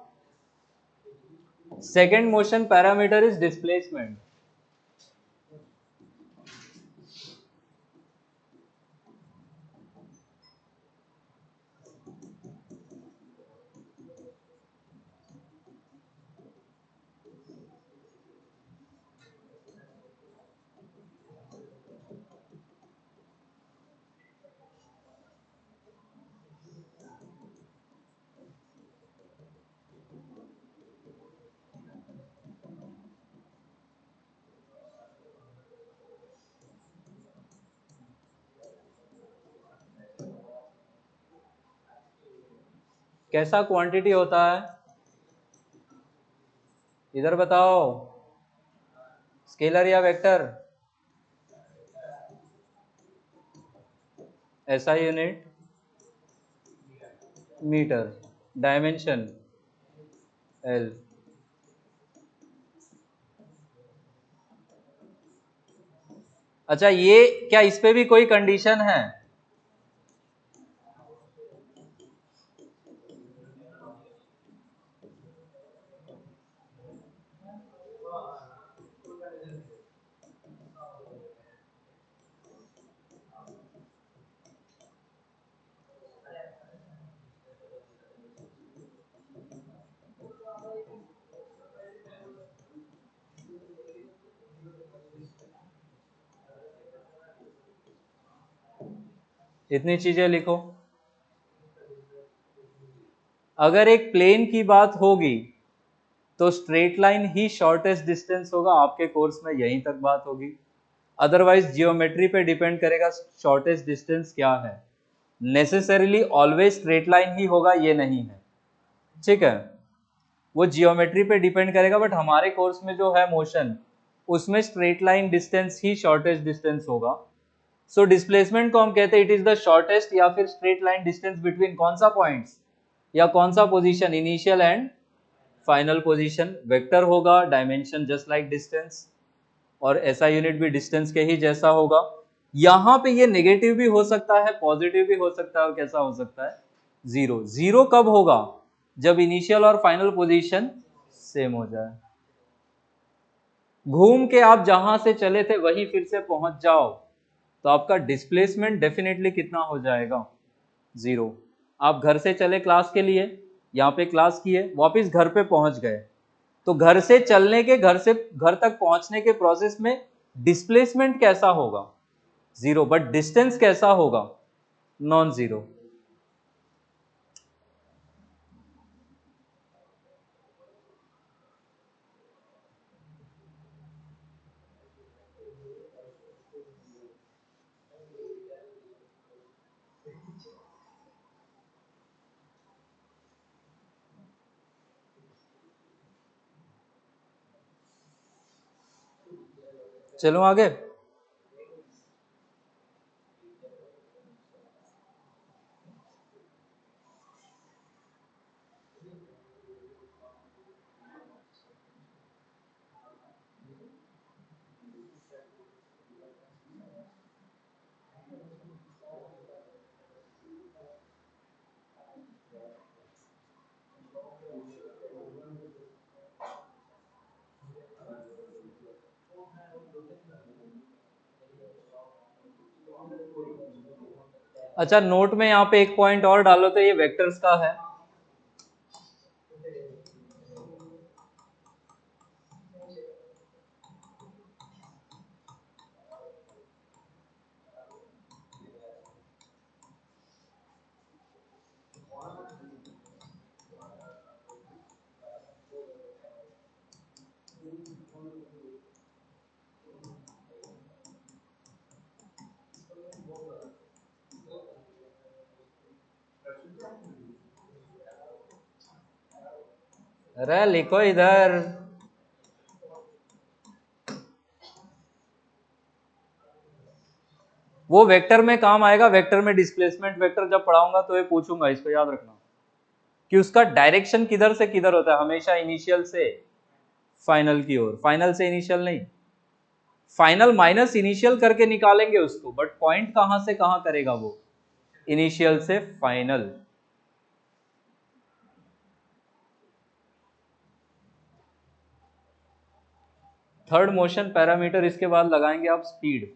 A: Second motion parameter is displacement. कैसा क्वांटिटी होता है? इधर बताओ, स्केलर या वेक्टर? ऐसा यूनिट मीटर, डायमेंशन एल। अच्छा, ये क्या इस पे भी कोई कंडीशन है? इतनी चीजें लिखो। अगर एक प्लेन की बात होगी तो स्ट्रेट लाइन ही शॉर्टेस्ट डिस्टेंस होगा, आपके कोर्स में यहीं तक बात होगी। अदरवाइज जियोमेट्री पे डिपेंड करेगा शॉर्टेस्ट डिस्टेंस क्या है। नेसेसरीली ऑलवेज स्ट्रेट लाइन ही होगा ये नहीं है, ठीक है। वो जियोमेट्री पे डिपेंड करेगा, बट हमारे कोर्स में जो है मोशन, उसमें स्ट्रेट लाइन डिस्टेंस ही शॉर्टेस्ट डिस्टेंस होगा। सो डिस्प्लेसमेंट को हम कहते हैं इट इज द शॉर्टेस्ट या फिर स्ट्रेट लाइन डिस्टेंस बिटवीन कौन सा पॉइंट्स या कौन सा position, initial and final position. Vector होगा, डायमेंशन जस्ट लाइक डिस्टेंस, और ऐसा यूनिट भी डिस्टेंस के ही जैसा होगा। यहाँ पे ये नेगेटिव भी हो सकता है, पॉजिटिव भी हो सकता है, और कैसा हो सकता है, जीरो। जीरो कब होगा, जब इनिशियल और फाइनल पोजीशन सेम हो जाए। घूम के आप जहां से चले थे वहीं फिर से पहुंच जाओ, तो आपका डिस्प्लेसमेंट डेफिनेटली कितना हो जाएगा, जीरो। आप घर से चले क्लास के लिए, यहाँ पे क्लास किए, वापस घर पे पहुंच गए, तो घर से चलने के, घर से घर तक पहुंचने के प्रोसेस में डिस्प्लेसमेंट कैसा होगा, जीरो, बट डिस्टेंस कैसा होगा, नॉन जीरो। चलो आगे। अच्छा, नोट में यहाँ पे एक पॉइंट और डालो, तो ये वेक्टर्स का है। अरे लिखो इधर। वो वेक्टर में काम आएगा, वेक्टर में डिस्प्लेसमेंट वेक्टर जब पढ़ाऊंगा तो ये पूछूंगा, इसको याद रखना कि उसका डायरेक्शन किधर से किधर होता है, हमेशा इनिशियल से फाइनल की ओर, फाइनल से इनिशियल नहीं। फाइनल माइनस इनिशियल करके निकालेंगे उसको, बट पॉइंट कहां से कहां करेगा वो, इनिशियल से फाइनल। थर्ड मोशन पैरामीटर, इसके बाद लगाएंगे आप स्पीड।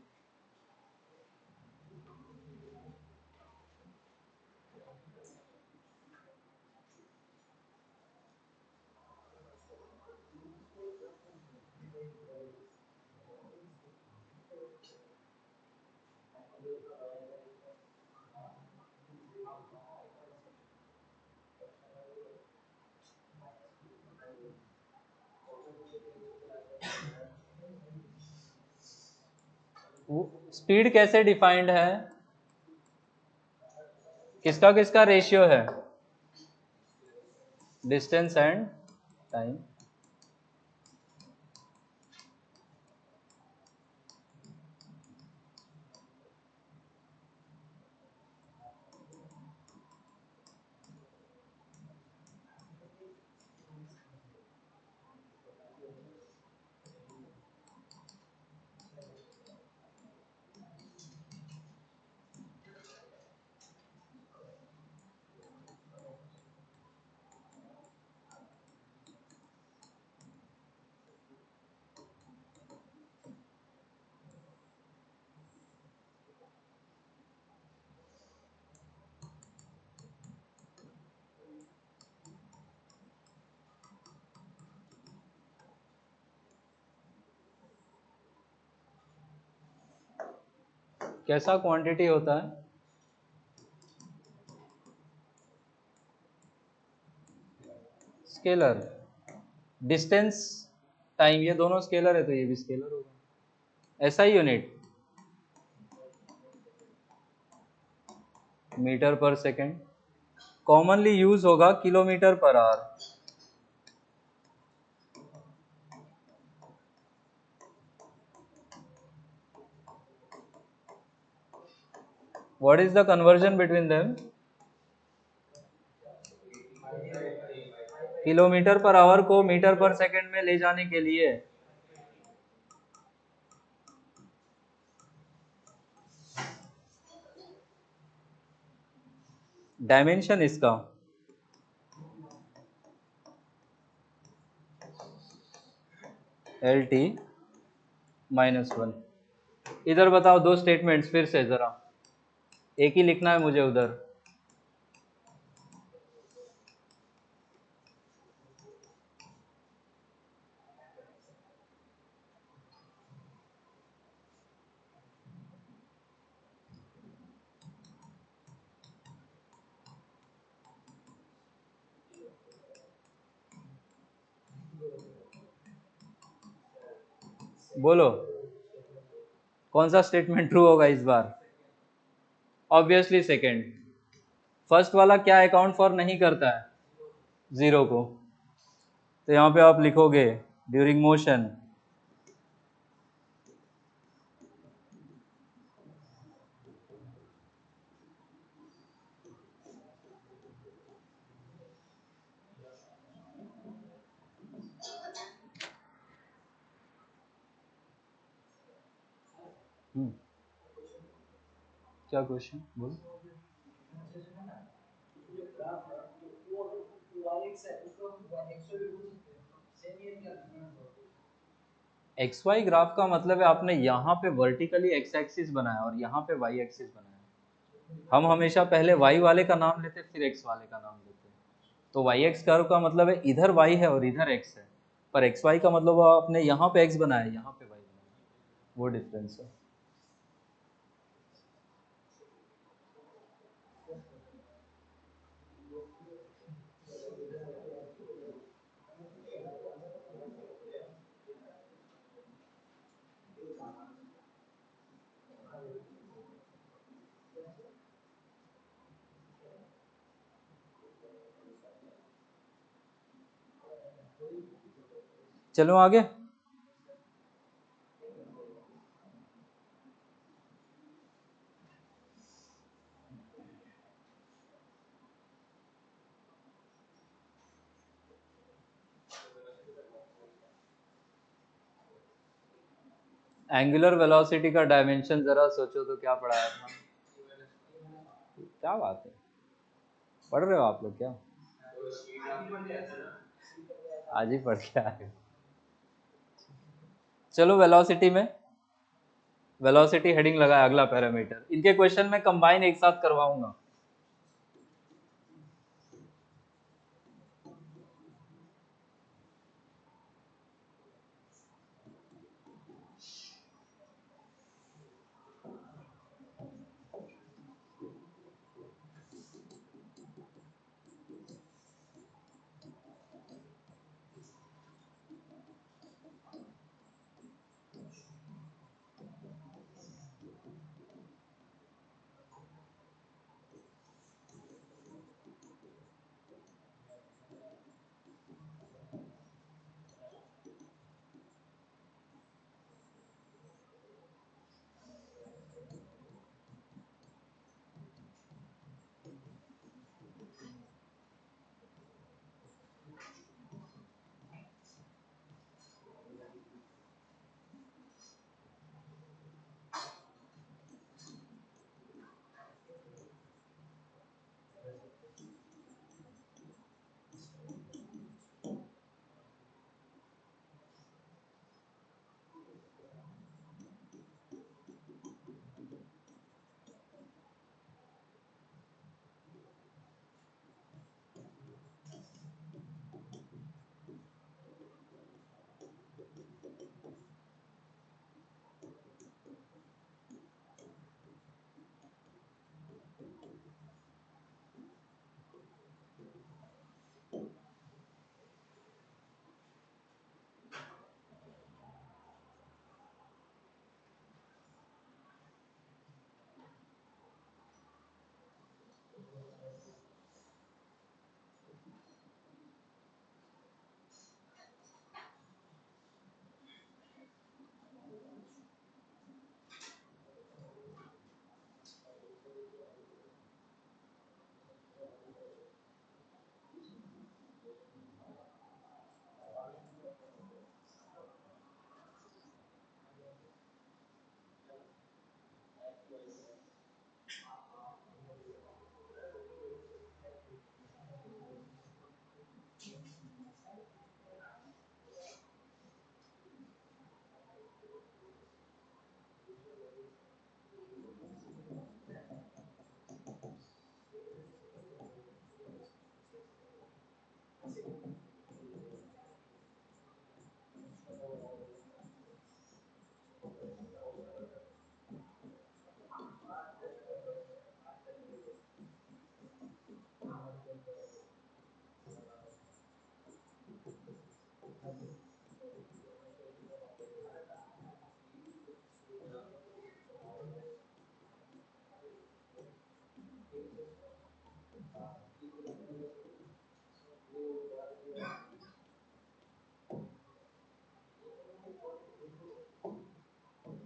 A: स्पीड कैसे डिफाइंड है, किसका किसका रेशियो है, डिस्टेंस एंड टाइम। कैसा क्वांटिटी होता है, स्केलर। डिस्टेंस, टाइम, ये दोनों स्केलर है तो ये भी स्केलर होगा। ऐसा ही यूनिट, मीटर पर सेकेंड। कॉमनली यूज होगा kilometre per hour. What is the conversion between them? Kilometre per hour को मीटर पर सेकंड में ले जाने के लिए डायमेंशन इसका LT-1। इधर बताओ दो स्टेटमेंट्स फिर से जरा, एक ही लिखना है मुझे उधर। बोलो कौन सा स्टेटमेंट ट्रू होगा इस बार? Obviously second. फर्स्ट वाला क्या अकाउंट फॉर नहीं करता है? जीरो को। तो यहाँ पे आप लिखोगे ड्यूरिंग मोशन क्या क्वेश्चन बोल? एक्स वाई ग्राफ का मतलब है आपने यहाँ पे वर्टिकली एक्स एक्सिस बनाया और यहाँ पे वाई एक्सिस बनाया। हम हमेशा पहले वाई वाले का नाम लेते फिर एक्स वाले का नाम लेते। तो वाई एक्स कर्व का मतलब है इधर वाई है और इधर एक्स है, पर एक्स वाई का मतलब आपने यहाँ पे एक्स बनाया यहाँ पे वाई बनाया, वो डिफरेंस है। चलो आगे। एंगुलर वेलोसिटी का डायमेंशन जरा सोचो तो क्या पढ़ाया था? क्या बात है, पढ़ रहे हो आप लोग क्या? आज ही पढ़ के आए। चलो वेलोसिटी में, वेलोसिटी हेडिंग लगाया अगला पैरामीटर। इनके क्वेश्चन में कंबाइन एक साथ करवाऊंगा।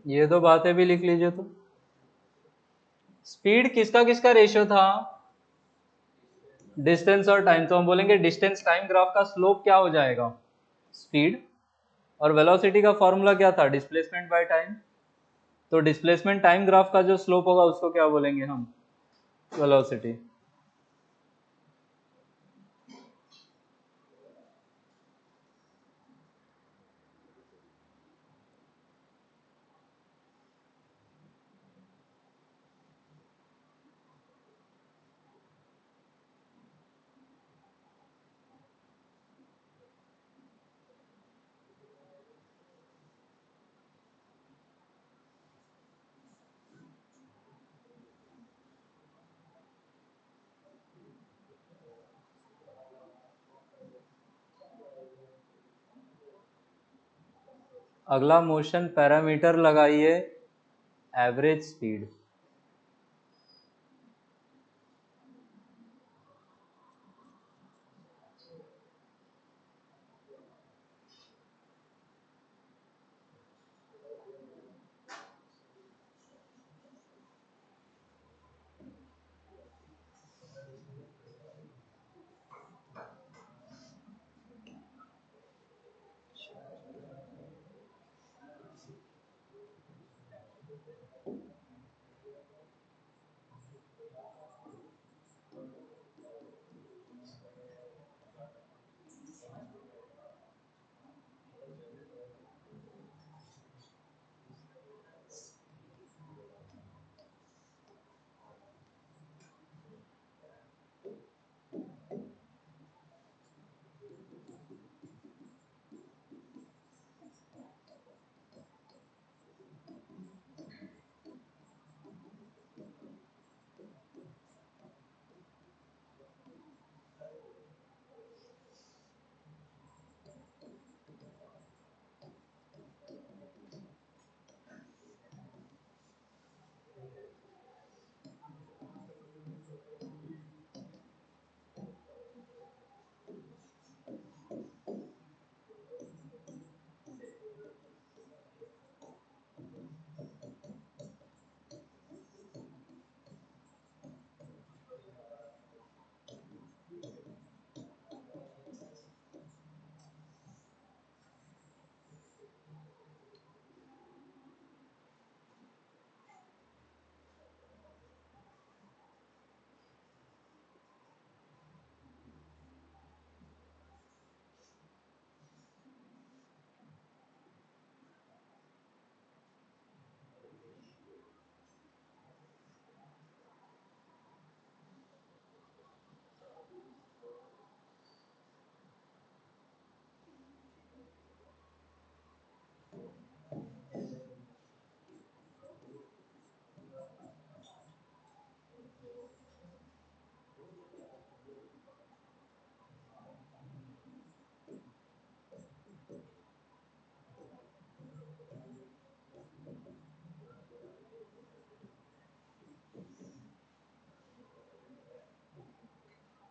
A: ये दो बातें भी लिख लीजिए। तो स्पीड किसका किसका रेशियो था? डिस्टेंस और टाइम। तो हम बोलेंगे डिस्टेंस टाइम ग्राफ का स्लोप क्या हो जाएगा? स्पीड। और वेलोसिटी का फॉर्मूला क्या था? Displacement by time. तो डिस्प्लेसमेंट टाइम ग्राफ का जो स्लोप होगा उसको क्या बोलेंगे हम? वेलोसिटी। अगला मोशन पैरामीटर लगाइए एवरेज स्पीड।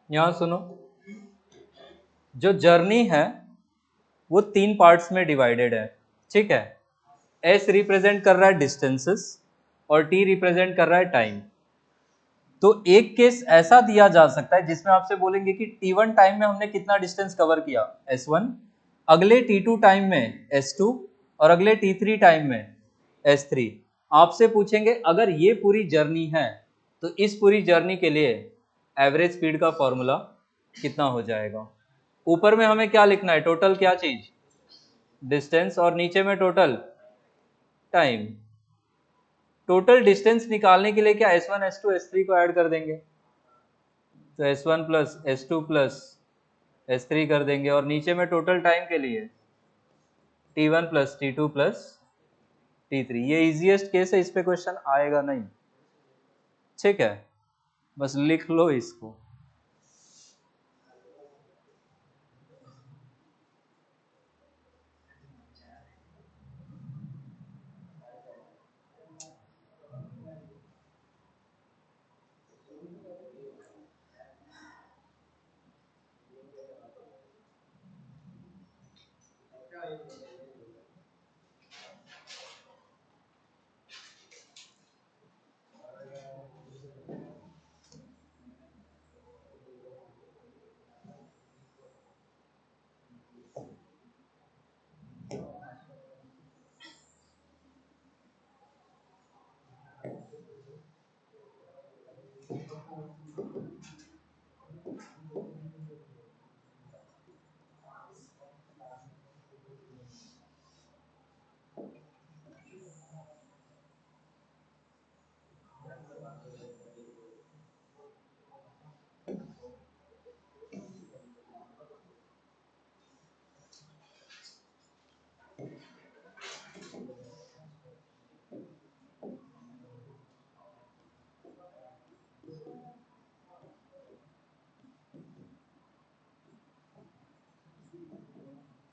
A: यहाँ सुनो, जो जर्नी है वो 3 पार्ट्स में डिवाइडेड है, ठीक है। एस रिप्रेजेंट कर रहा है डिस्टेंसेस और टी रिप्रेजेंट कर रहा है टाइम। तो एक केस ऐसा दिया जा सकता है जिसमें आपसे बोलेंगे कि T1 टाइम में हमने कितना डिस्टेंस कवर किया, S1, अगले T2 टाइम में S2 और अगले T3 टाइम में S3। आपसे पूछेंगे अगर ये पूरी जर्नी है तो इस पूरी जर्नी के लिए एवरेज स्पीड का फॉर्मूला कितना हो जाएगा। ऊपर में हमें क्या लिखना है? टोटल क्या चीज? डिस्टेंस। और नीचे में टोटल टाइम। टोटल डिस्टेंस निकालने के लिए क्या S1 S2 S3 को ऐड कर देंगे, तो S1 plus S2 plus S3 कर देंगे। और नीचे में टोटल टाइम के लिए T1 plus T2 plus T3। ये इजीएस्ट केस है, इस पे क्वेश्चन आएगा नहीं, ठीक है। बस लिख लो इसको।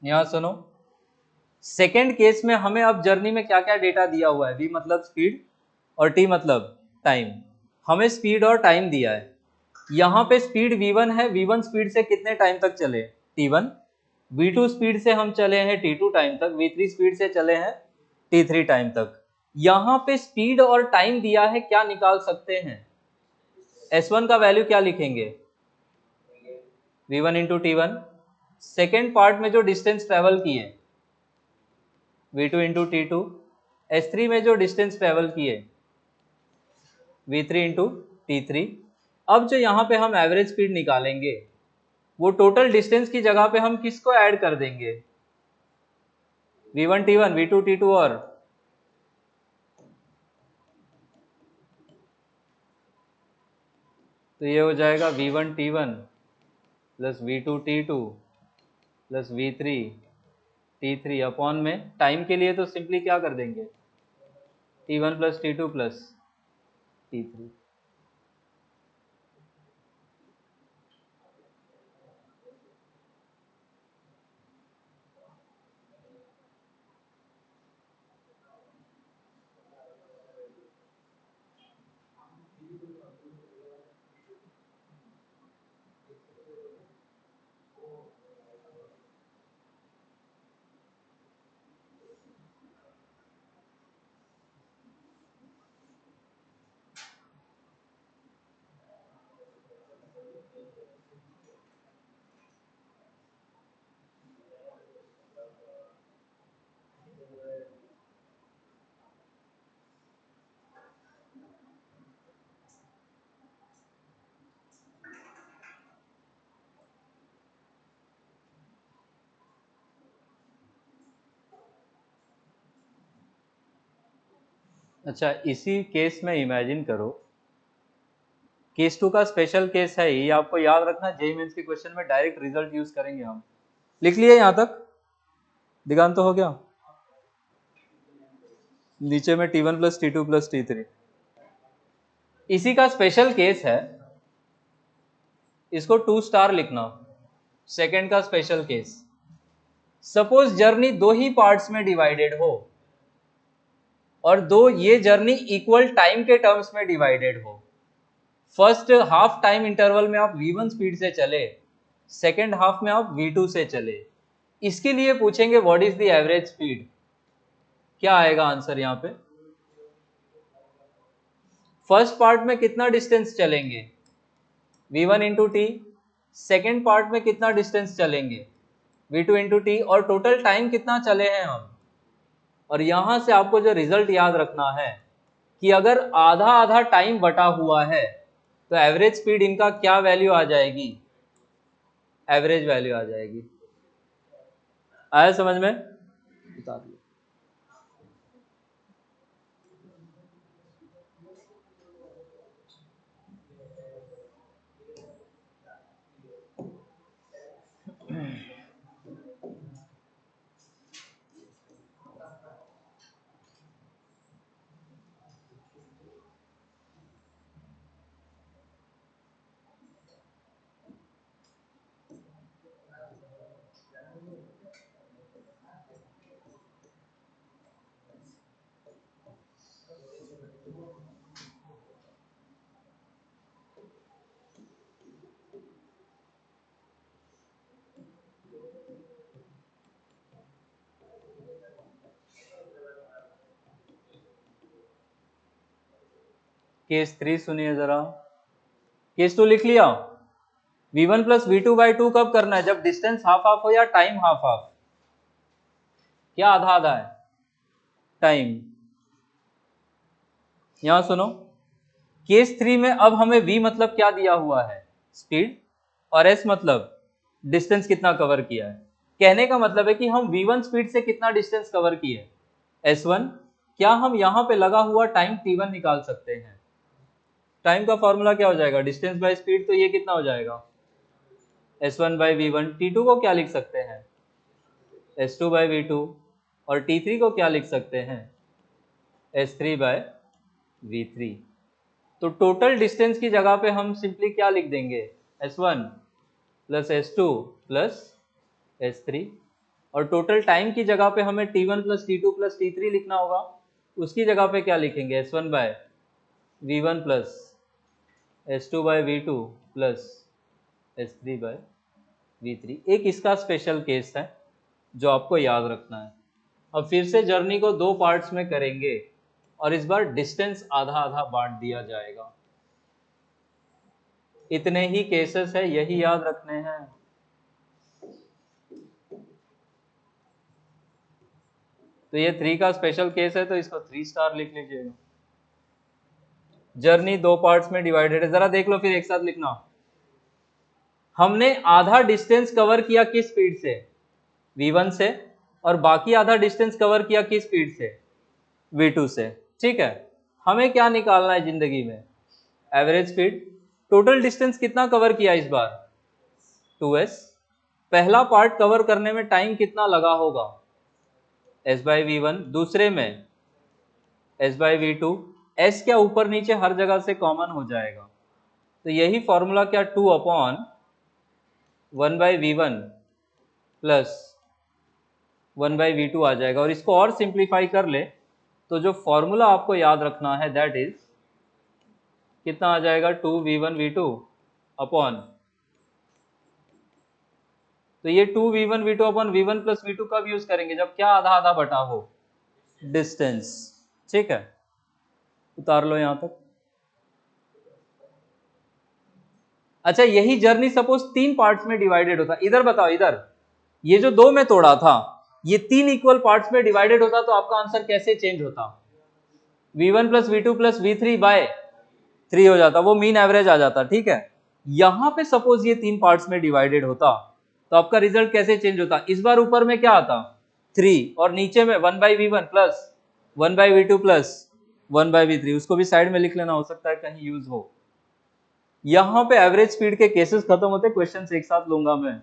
A: यहां सुनो, सेकेंड केस में हमें अब जर्नी में क्या क्या डेटा दिया हुआ है, v मतलब स्पीड और t मतलब टाइम। हमें स्पीड और टाइम दिया है। यहाँ पे स्पीड v1 है, v1 स्पीड से कितने टाइम तक चले, t1। v2 स्पीड से हम चले हैं t2 टाइम तक, v3 स्पीड से चले हैं t3 टाइम तक। यहाँ पे स्पीड और टाइम दिया है, क्या निकाल सकते हैं, s1 का वैल्यू क्या लिखेंगे, v1 into t1। Second part में जो डिस्टेंस ट्रेवल किए v2 इंटू t2। s3 में जो डिस्टेंस ट्रेवल किए v3 इंटू t3। अब जो यहाँ पे हम एवरेज स्पीड निकालेंगे, वो टोटल डिस्टेंस की जगह पे हम किसको ऐड कर देंगे, v1 t1, v2 t2 और तो ये हो जाएगा v1 t1 plus v2 t2 plus v3 t3 upon में टाइम के लिए तो सिंपली क्या कर देंगे, t1 plus t2 plus t3। अच्छा, इसी केस में इमेजिन करो, केस 2 का स्पेशल केस है, ये आपको याद रखना, जेईई मेंस के क्वेश्चन में डायरेक्ट रिजल्ट यूज करेंगे हम। लिख लिए यहां तक, दिगान तो हो गया, नीचे में t1 plus t2 plus t3। इसी का स्पेशल केस है, इसको 2 स्टार लिखना, सेकेंड का स्पेशल केस। सपोज जर्नी दो ही पार्ट्स में डिवाइडेड हो और दो ये जर्नी इक्वल टाइम के टर्म्स में डिवाइडेड हो। फर्स्ट हाफ टाइम इंटरवल में आप v1 स्पीड से चले, सेकेंड हाफ में आप v2 से चले। इसके लिए पूछेंगे what is the average speed, क्या आएगा आंसर यहाँ पे, फर्स्ट पार्ट में कितना डिस्टेंस चलेंगे v1 into T, second part में कितना डिस्टेंस चलेंगे v2 इंटू टी, और टोटल टाइम कितना चले हैं हम। और यहां से आपको जो रिजल्ट याद रखना है कि अगर आधा आधा टाइम बटा हुआ है तो एवरेज स्पीड इनका क्या वैल्यू आ जाएगी, एवरेज वैल्यू आ जाएगी। आया समझ में, बता दिया। केस 3 सुनिए जरा, केस 2 लिख लिया, v1 प्लस v2 बाई 2 कब करना है, जब डिस्टेंस हाफ हाफ हो या टाइम हाफ हाफ, क्या आधा आधा है, टाइम। यहां सुनो, केस 3 में अब हमें v मतलब क्या दिया हुआ है, स्पीड, और s मतलब डिस्टेंस कितना कवर किया है। कहने का मतलब है कि हम v1 स्पीड से कितना डिस्टेंस कवर किए, s1। क्या हम यहां पे लगा हुआ टाइम t1 निकाल सकते हैं? टाइम का फॉर्मूला क्या हो जाएगा, डिस्टेंस बाय स्पीड, तो ये कितना हो जाएगा, s1 बाई v1। t2 को क्या लिख सकते हैं, s2 बाई v2, और t3 को क्या लिख सकते हैं, s3 बाय v3। तो टोटल डिस्टेंस की जगह पे हम सिंपली क्या लिख देंगे, s1 plus s2 plus s3, और टोटल टाइम की जगह पे हमें t1 plus t2 plus t3 लिखना होगा। उसकी जगह पे क्या लिखेंगे, s1 by v1 plus s2 by v2 plus s3 by v3। एक इसका स्पेशल केस है जो आपको याद रखना है। अब फिर से जर्नी को दो पार्ट्स में करेंगे और इस बार डिस्टेंस आधा आधा बांट दिया जाएगा। इतने ही केसेस है, यही याद रखने हैं। तो ये 3 का स्पेशल केस है, तो इसको 3 स्टार लिख लीजिएगा। जर्नी दो पार्ट्स में डिवाइडेड है, जरा देख लो फिर एक साथ लिखना। हमने आधा डिस्टेंस कवर किया किस स्पीड से, v1 से, और बाकी आधा डिस्टेंस कवर किया किस स्पीड से, v2 से। ठीक है, हमें क्या निकालना है जिंदगी में, एवरेज स्पीड। टोटल डिस्टेंस कितना कवर किया इस बार, 2s। पहला पार्ट कवर करने में टाइम कितना लगा होगा, s बाई v1। दूसरे में s बाई v2। s क्या ऊपर नीचे हर जगह से कॉमन हो जाएगा, तो यही फॉर्मूला क्या 2 upon 1 by v1 plus 1 by v2 आ जाएगा। और इसको और सिंप्लीफाई कर ले तो जो फॉर्मूला आपको याद रखना है दैट इज कितना आ जाएगा, 2v1 v2 अपॉन, तो ये 2v1 v2 upon v1 plus v2 कब यूज करेंगे, जब क्या आधा आधा बटा हो, डिस्टेंस। ठीक है, उतार लो यहां तक। अच्छा, यही जर्नी सपोज 3 पार्ट्स में डिवाइडेड होता, इधर बताओ, इधर ये जो 2 में तोड़ा था, ये 3 इक्वल पार्ट्स में डिवाइडेड होता तो आपका आंसर कैसे चेंज होता, v1 plus v2 plus v3 bye 3 हो जाता, वो मीन एवरेज आ जाता। ठीक है, यहां पे सपोज ये 3 पार्ट्स में डिवाइडेड होता तो आपका रिजल्ट कैसे चेंज होता, इस बार ऊपर में क्या आता 3, और नीचे में 1 by v1 plus 1 by v2 plus 1 by v3। उसको भी साइड में लिख लेना, हो सकता है कहीं यूज हो। यहां पे एवरेज स्पीड के केसेस खत्म होते, क्वेश्चंस एक साथ लूंगा मैं।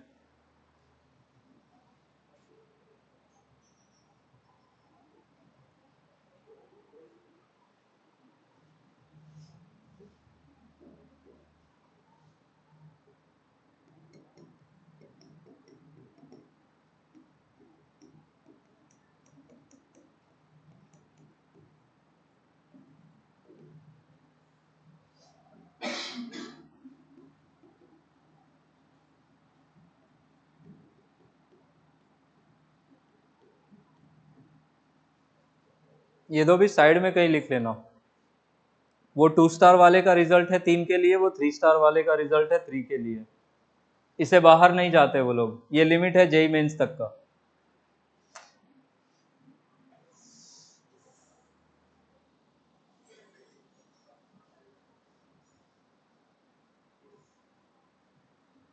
A: ये दो भी साइड में कहीं लिख लेना। वो 2 स्टार वाले का रिजल्ट है 3 के लिए, वो 3 स्टार वाले का रिजल्ट है 3 के लिए। इसे बाहर नहीं जाते वो लोग, ये लिमिट है जेई मेंस तक का।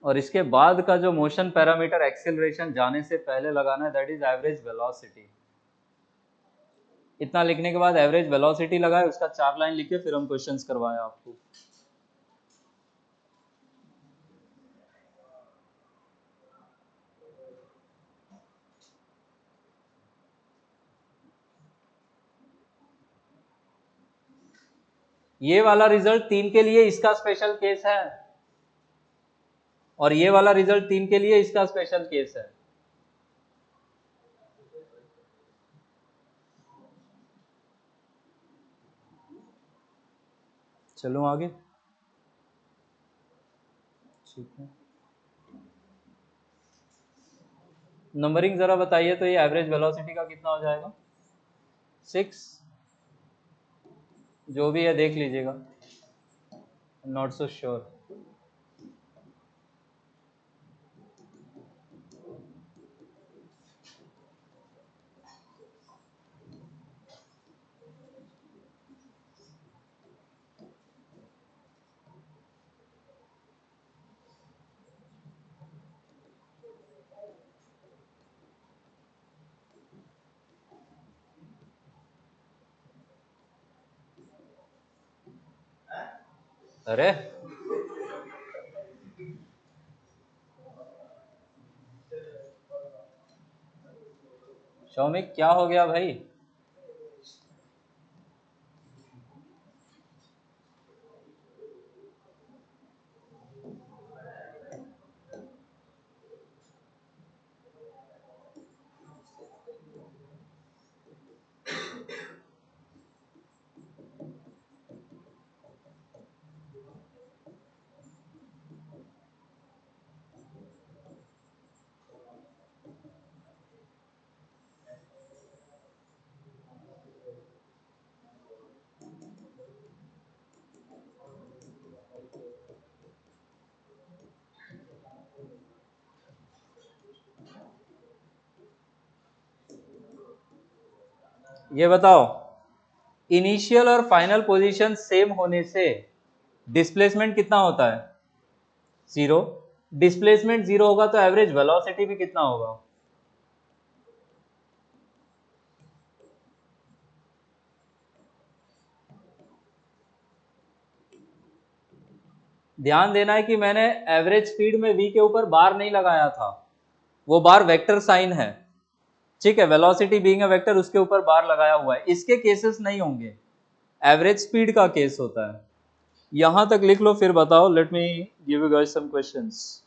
A: और इसके बाद का जो मोशन पैरामीटर एक्सेलरेशन जाने से पहले लगाना है दैट इज एवरेज वेलोसिटी। इतना लिखने के बाद एवरेज वेलोसिटी लगाए, उसका 4 लाइन लिखे, फिर हम क्वेश्चंस करवाएं आपको। ये वाला रिजल्ट 3 के लिए इसका स्पेशल केस है, और ये वाला रिजल्ट 3 के लिए इसका स्पेशल केस है। चलो आगे। ठीक है, नंबरिंग जरा बताइए, तो ये एवरेज वेलोसिटी का कितना हो जाएगा, 6, जो भी है देख लीजिएगा, नॉट सो श्योर। अरे शौमिक क्या हो गया भाई? ये बताओ, इनिशियल और फाइनल पोजीशन सेम होने से डिस्प्लेसमेंट कितना होता है? जीरो। डिस्प्लेसमेंट जीरो होगा तो एवरेज वेलोसिटी भी कितना होगा? ध्यान देना है कि मैंने एवरेज स्पीड में v के ऊपर बार नहीं लगाया था, वो बार वेक्टर साइन है, ठीक है। वेलोसिटी बीइंग अ वेक्टर, उसके ऊपर बार लगाया हुआ है। इसके केसेस नहीं होंगे, एवरेज स्पीड का केस होता है। यहां तक लिख लो, फिर बताओ। Let me give you guys some questions.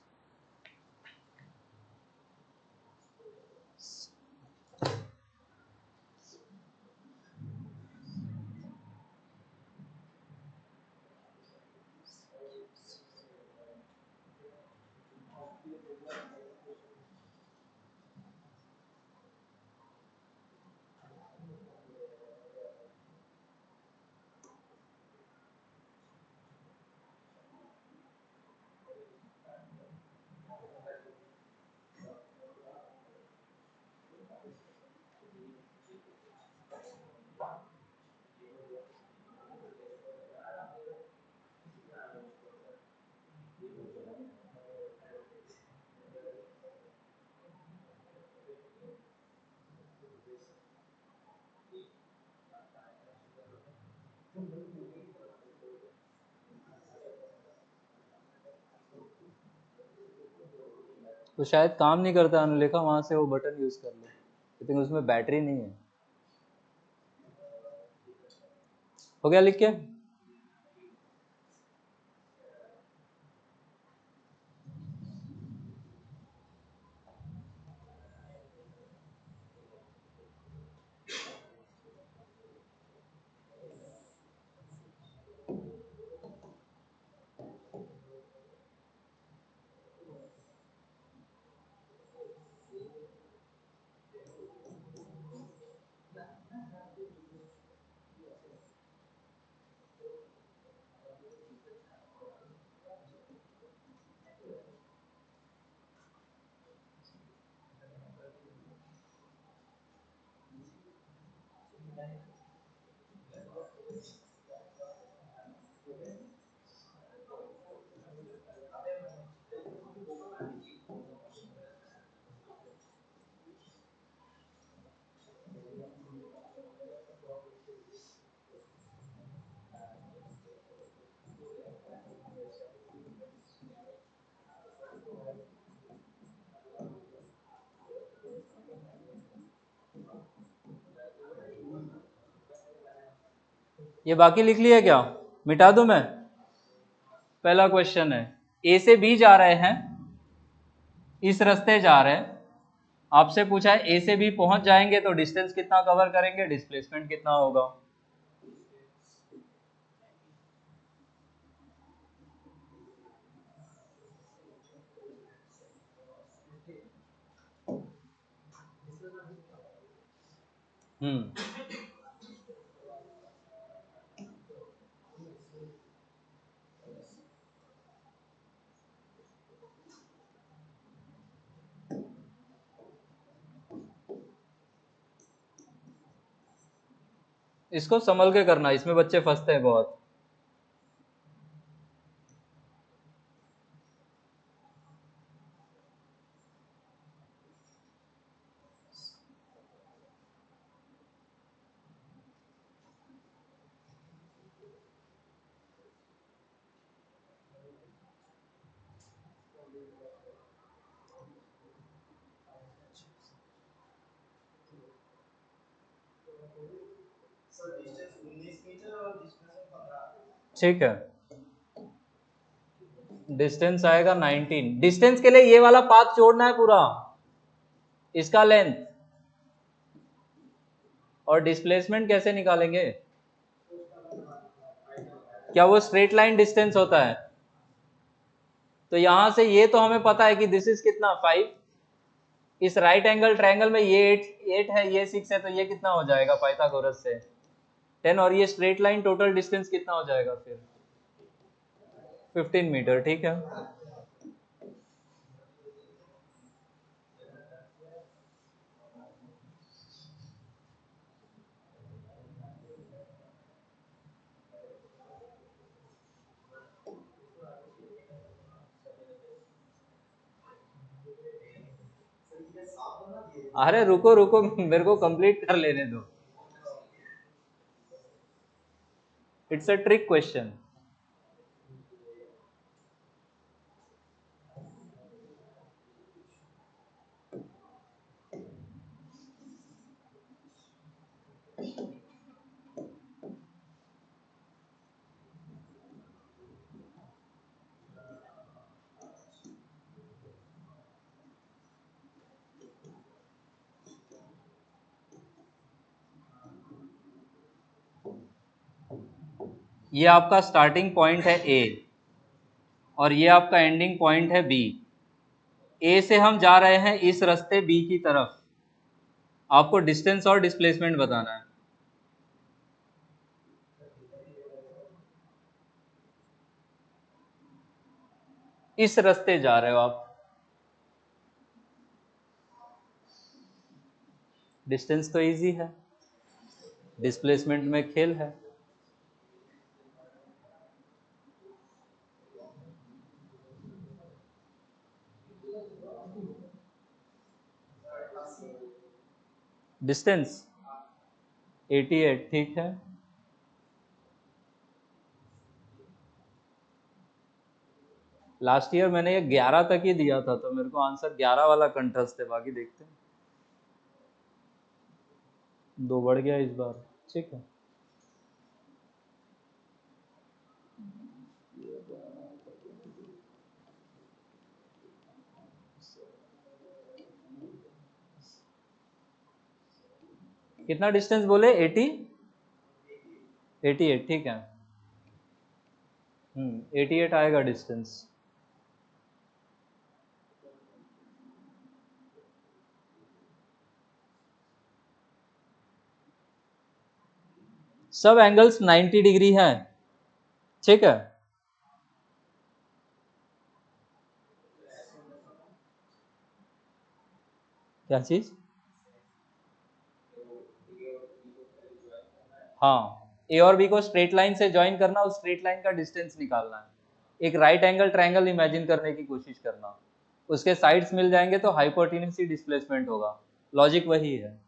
A: तो शायद काम नहीं करता अनुलेखा, वहां से वो बटन यूज कर लो, लेकिन उसमें बैटरी नहीं है। हो गया लिख के? ये बाकी लिख लिया क्या? मिटा दूं मैं? पहला क्वेश्चन है, ए से बी जा रहे हैं, इस रास्ते जा रहे हैं। आपसे पूछा है ए से बी पहुंच जाएंगे तो डिस्टेंस कितना कवर करेंगे, डिस्प्लेसमेंट कितना होगा। हम्म। इसको संभल के करना, इसमें बच्चे फंसते हैं बहुत। ठीक है, डिस्टेंस आएगा 19। डिस्टेंस के लिए ये वाला पाथ छोड़ना है पूरा, इसका लेंथ। और डिस्प्लेसमेंट कैसे निकालेंगे? क्या वो स्ट्रेट लाइन डिस्टेंस होता है? तो यहां से ये तो हमें पता है कि दिस इज कितना 5, इस राइट एंगल ट्रायंगल में ये 8 है, ये 6 है, तो ये कितना हो जाएगा पाइथागोरस से 10, और ये स्ट्रेट लाइन टोटल डिस्टेंस कितना हो जाएगा फिर 15 मीटर। ठीक है, अरे रुको रुको मेरे को कंप्लीट कर लेने दो, इट्स अ ट्रिक क्वेश्चन। ये आपका स्टार्टिंग पॉइंट है ए, और ये आपका एंडिंग पॉइंट है बी। ए से हम जा रहे हैं इस रास्ते बी की तरफ, आपको डिस्टेंस और डिस्प्लेसमेंट बताना है। इस रास्ते जा रहे हो आप, डिस्टेंस तो इजी है, डिस्प्लेसमेंट में खेल है। डिस्टेंस 88, ठीक है। लास्ट ईयर मैंने ये 11 तक ही दिया था, तो मेरे को आंसर 11 वाला कंट्रास्ट है, बाकी देखते हैं। 2 बढ़ गया इस बार, ठीक है। कितना डिस्टेंस बोले? 88, ठीक है। 88 आएगा डिस्टेंस। सब एंगल्स 90 डिग्री हैं, ठीक है। क्या चीज? हाँ, ए और बी को स्ट्रेट लाइन से ज्वाइन करना, उस स्ट्रेट लाइन का डिस्टेंस निकालना है। एक राइट एंगल ट्रायंगल इमेजिन करने की कोशिश करना, उसके साइड्स मिल जाएंगे तो हाइपोटेन्यूज डिस्प्लेसमेंट होगा। लॉजिक वही है।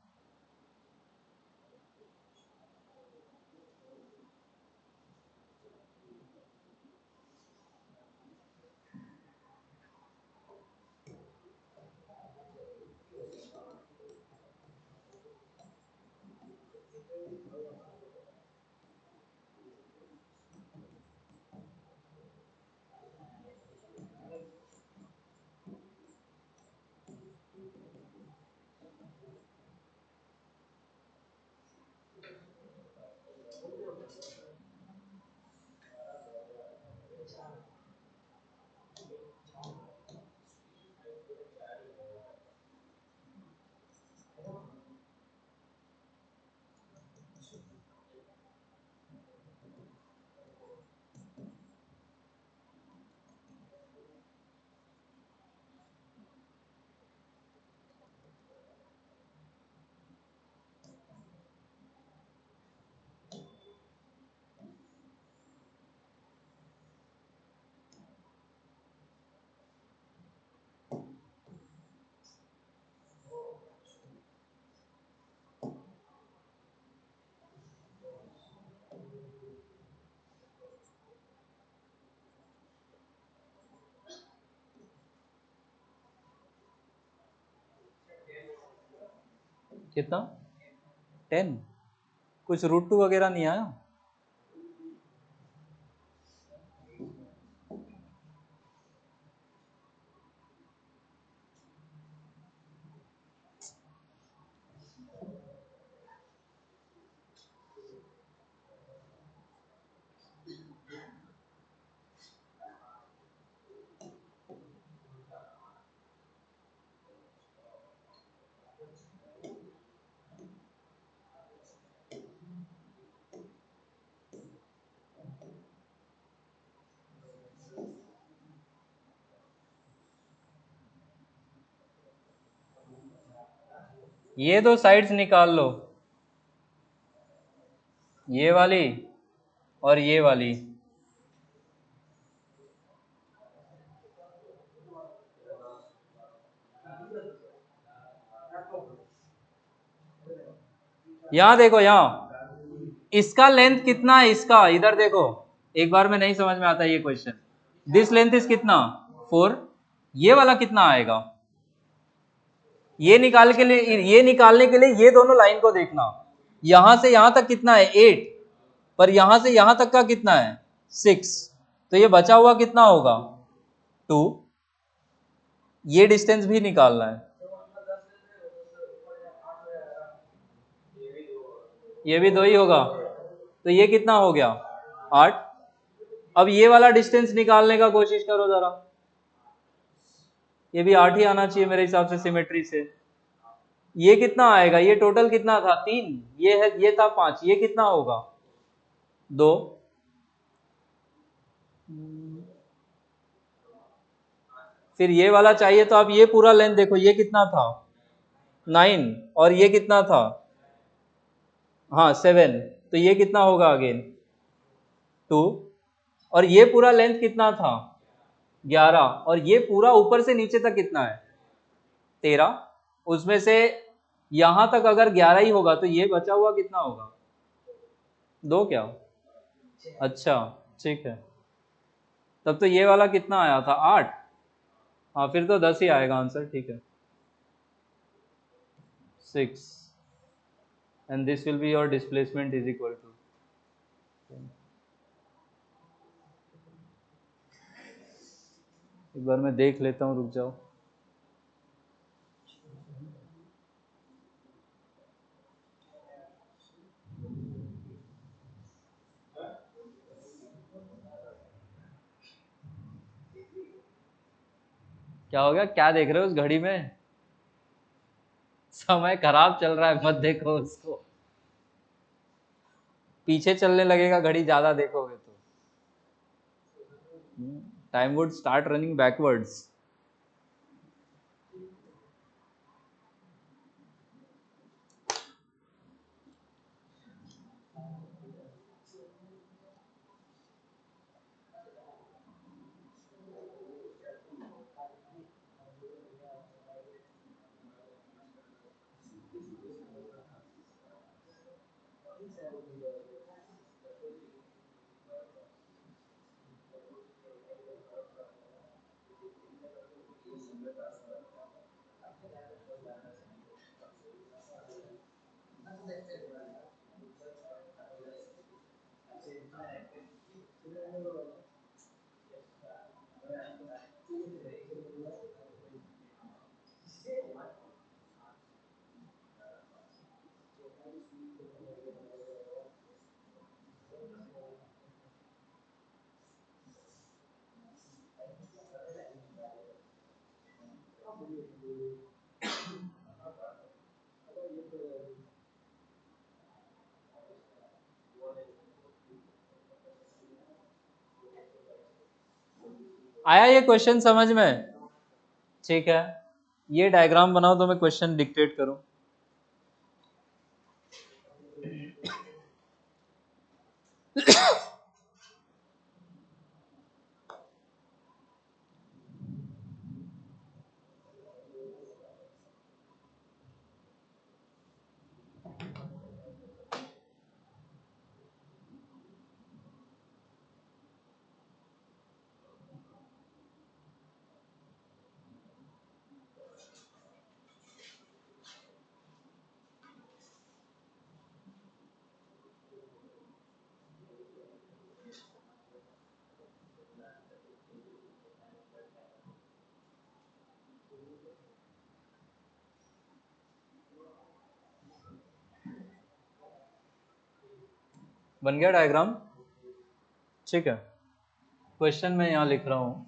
A: कितना? 10? कुछ √2 वगैरह नहीं आया? ये दो साइड्स निकाल लो, ये वाली और ये वाली। यहां देखो, यहां इसका लेंथ कितना है, इसका इधर देखो, एक बार में नहीं समझ में आता ये क्वेश्चन। दिस लेंथ इज कितना 4, ये वाला कितना आएगा? ये निकालने के लिए ये दोनों लाइन को देखना, यहां से यहां तक कितना है 8, पर यहां से यहां तक का कितना है 6, तो ये बचा हुआ कितना होगा 2। ये डिस्टेंस भी निकालना है, ये भी 2 ही होगा, तो ये कितना हो गया 8। अब ये वाला डिस्टेंस निकालने का कोशिश करो जरा, ये भी 8 ही आना चाहिए मेरे हिसाब से सिमेट्री से। ये कितना आएगा, ये टोटल कितना था 3, ये है, ये था 5, ये कितना होगा 2। फिर ये वाला चाहिए, तो आप ये पूरा लेंथ देखो, ये कितना था 9, और ये कितना था, हाँ 7, तो ये कितना होगा अगेन 2, और ये पूरा लेंथ कितना था 11, और ये पूरा ऊपर से नीचे तक कितना है 13, उसमें से यहां तक अगर 11 ही होगा तो ये बचा हुआ कितना होगा 2 क्या? अच्छा ठीक है, तब तो ये वाला कितना आया था 8, हाँ फिर तो 10 ही आएगा आंसर, ठीक है 6, and this will be your displacement is equal to, एक बार मैं देख लेता हूँ, रुक जाओ। क्या हो गया, क्या देख रहे हो उस घड़ी में? समय खराब चल रहा है, मत देखो उसको, पीछे चलने लगेगा घड़ी ज्यादा देखोगे तो, time would start running backwards. आया ये क्वेश्चन समझ में? ठीक है, ये डायग्राम बनाओ तो मैं क्वेश्चन डिक्टेट करूं। बन गया डायग्राम? ठीक है, क्वेश्चन मैं यहाँ लिख रहा हूँ।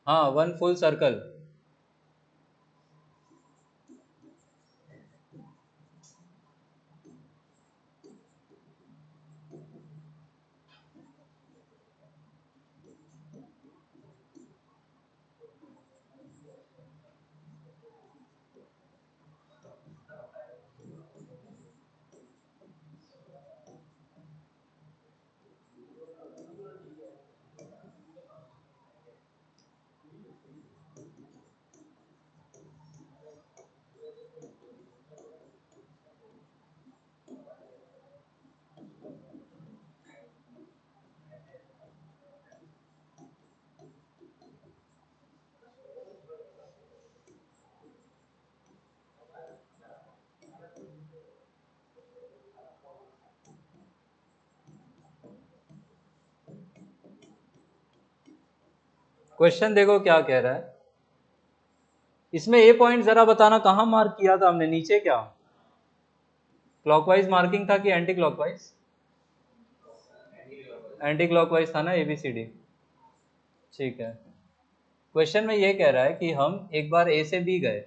A: हाँ, वन फुल सर्कल। क्वेश्चन देखो क्या कह रहा है। इसमें ए पॉइंट जरा बताना कहाँ मार्क किया था हमने, नीचे क्या क्लॉकवाइज मार्किंग था कि एंटी क्लॉकवाइज? एंटी क्लॉकवाइज था ना, ABCD। ठीक है, क्वेश्चन में ये कह रहा है कि हम एक बार ए से बी गए।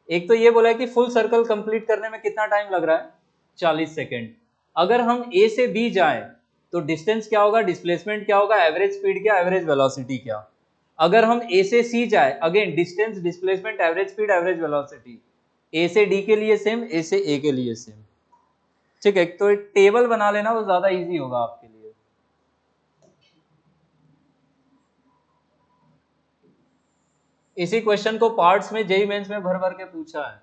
A: एक तो ये बोला है कि फुल सर्कल कंप्लीट करने में कितना टाइम लग रहा है, 40 सेकेंड। अगर हम ए से बी जाएं तो डिस्टेंस क्या होगा, डिस्प्लेसमेंट क्या होगा, एवरेज स्पीड क्या, एवरेज वेलोसिटी क्या। अगर हम ए से सी जाए, again distance, displacement, average speed, average velocity. A से डी के लिए सेम, ए से ए के लिए सेम। ठीक है, तो एक टेबल बना लेना, वो ज्यादा इजी होगा आपके लिए। इसी क्वेश्चन को पार्ट्स में जेई मेंस में भर भर के पूछा है।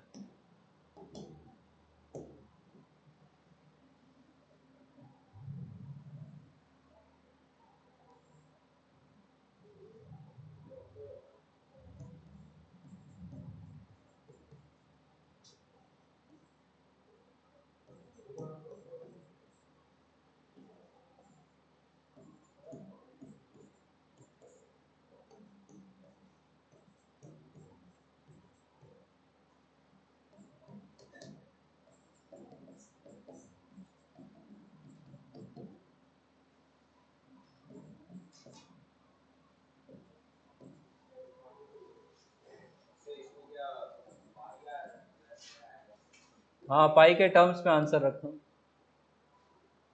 A: हाँ, पाई के टर्म्स में आंसर रखना,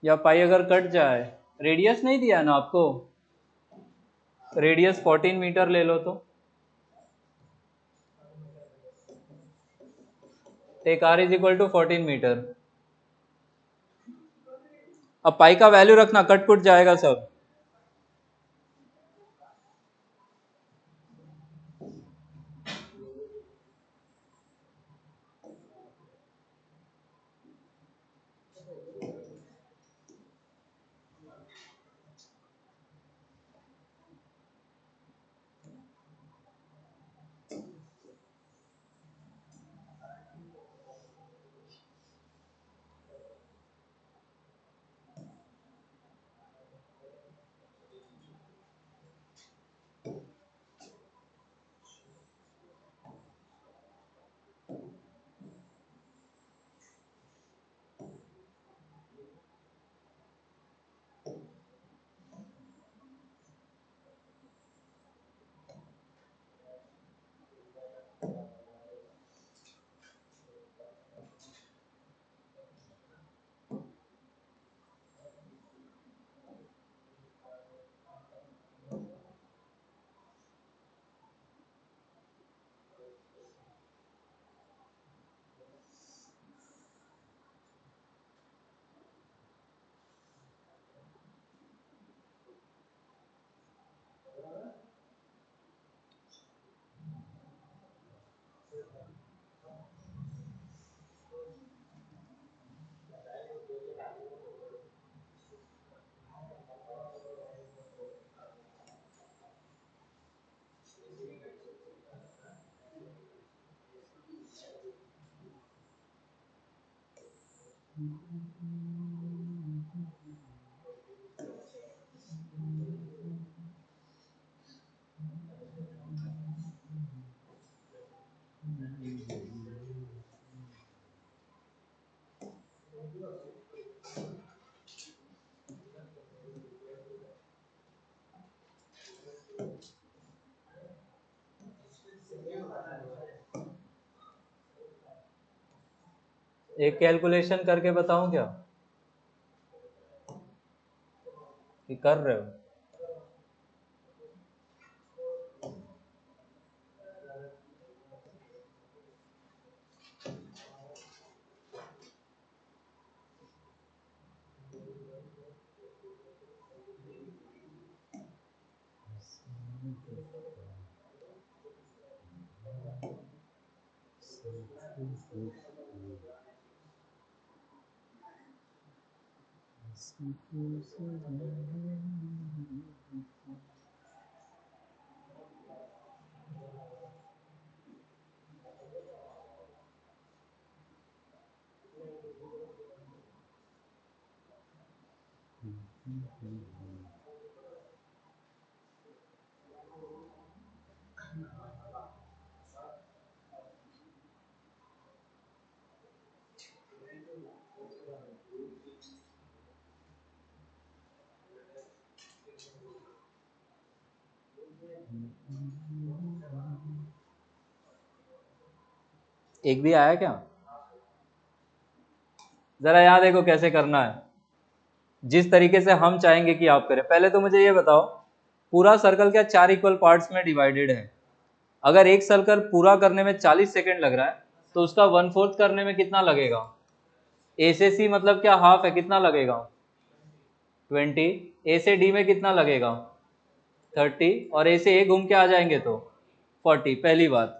A: या पाई अगर कट जाए, रेडियस नहीं दिया ना आपको, रेडियस 14 मीटर ले लो तो take r is equal to 14 metre. अब पाई का वैल्यू रखना, कट कुट जाएगा सब। एक कैलकुलेशन करके बताऊं क्या कि कर रहे हो? एक भी आया क्या? जरा याद देखो कैसे करना है, जिस तरीके से हम चाहेंगे कि आप करें। पहले तो मुझे ये बताओ, पूरा सर्कल क्या 4 इक्वल पार्ट्स में डिवाइडेड है? अगर एक सर्कल पूरा करने में 40 सेकेंड लग रहा है तो उसका 1/4 करने में कितना लगेगा? ए से सी मतलब क्या हाफ है, कितना लगेगा? 20। ए से डी में कितना लगेगा? 30। और ए से ए घूम के आ जाएंगे तो 40। पहली बात,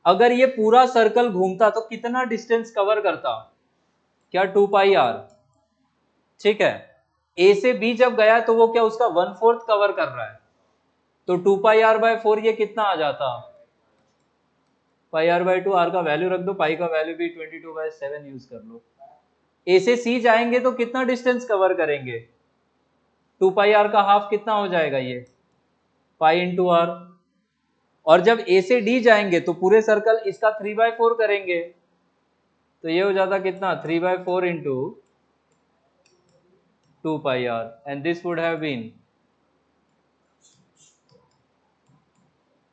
A: अगर ये पूरा सर्कल घूमता तो कितना डिस्टेंस कवर करता? क्या 2πr? ठीक है, ए से बी जब गया तो वो क्या उसका 1/4 कवर कर रहा है, तो 2πr/4 ये कितना आ जाता? πr/2। आर का वैल्यू रख दो, पाई का वैल्यू भी 22/7 यूज कर लो। ए से सी जाएंगे तो कितना डिस्टेंस कवर करेंगे? 2πr का हाफ कितना हो जाएगा ये? Pi into r. और जब ए से डी जाएंगे तो पूरे सर्कल इसका 3/4 करेंगे, तो ये हो जाता कितना? 3/4 into 2πr, and this would have been,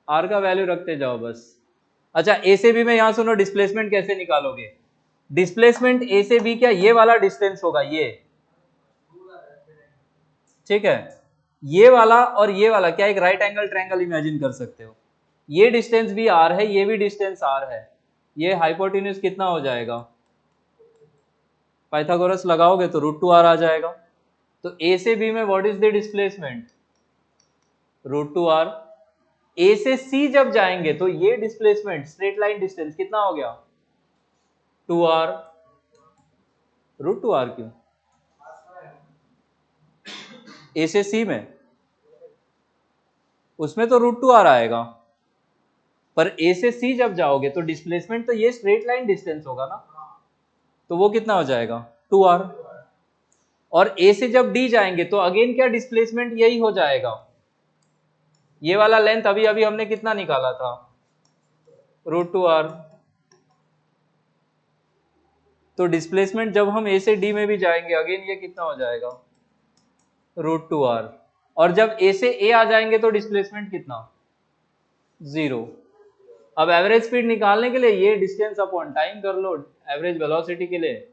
A: r का वैल्यू रखते जाओ बस। अच्छा, ए से बी में यहां सुनो, डिस्प्लेसमेंट कैसे निकालोगे? डिस्प्लेसमेंट ए से बी क्या ये वाला डिस्टेंस होगा, ये, ठीक है, ये वाला और ये वाला क्या एक राइट एंगल ट्रायंगल इमेजिन कर सकते हो। ये डिस्टेंस भी आर है, ये भी डिस्टेंस आर है, ये हाइपोटेन्यूज कितना हो जाएगा? पाइथागोरस लगाओगे तो √2r आ जाएगा। तो ए से बी में what is the displacement? √2r। ए से सी जब जाएंगे तो ये डिस्प्लेसमेंट स्ट्रेट लाइन डिस्टेंस कितना हो गया? 2r। √2r क्यों? ए से सी में उसमें तो √2r आएगा, पर ए से सी जब जाओगे तो डिस्प्लेसमेंट तो ये स्ट्रेट लाइन डिस्टेंस होगा ना, तो वो कितना हो जाएगा? 2r। और ए से जब डी जाएंगे तो अगेन क्या डिस्प्लेसमेंट यही हो जाएगा, ये वाला लेंथ अभी अभी हमने कितना निकाला था? √2r। तो डिस्प्लेसमेंट जब हम ए से डी में भी जाएंगे अगेन ये कितना हो जाएगा? √2r। और जब ए से ए आ जाएंगे तो डिस्प्लेसमेंट कितना? 0। अब एवरेज स्पीड निकालने के लिए ये डिस्टेंस अपॉन टाइम कर लो, एवरेज वेलोसिटी के लिए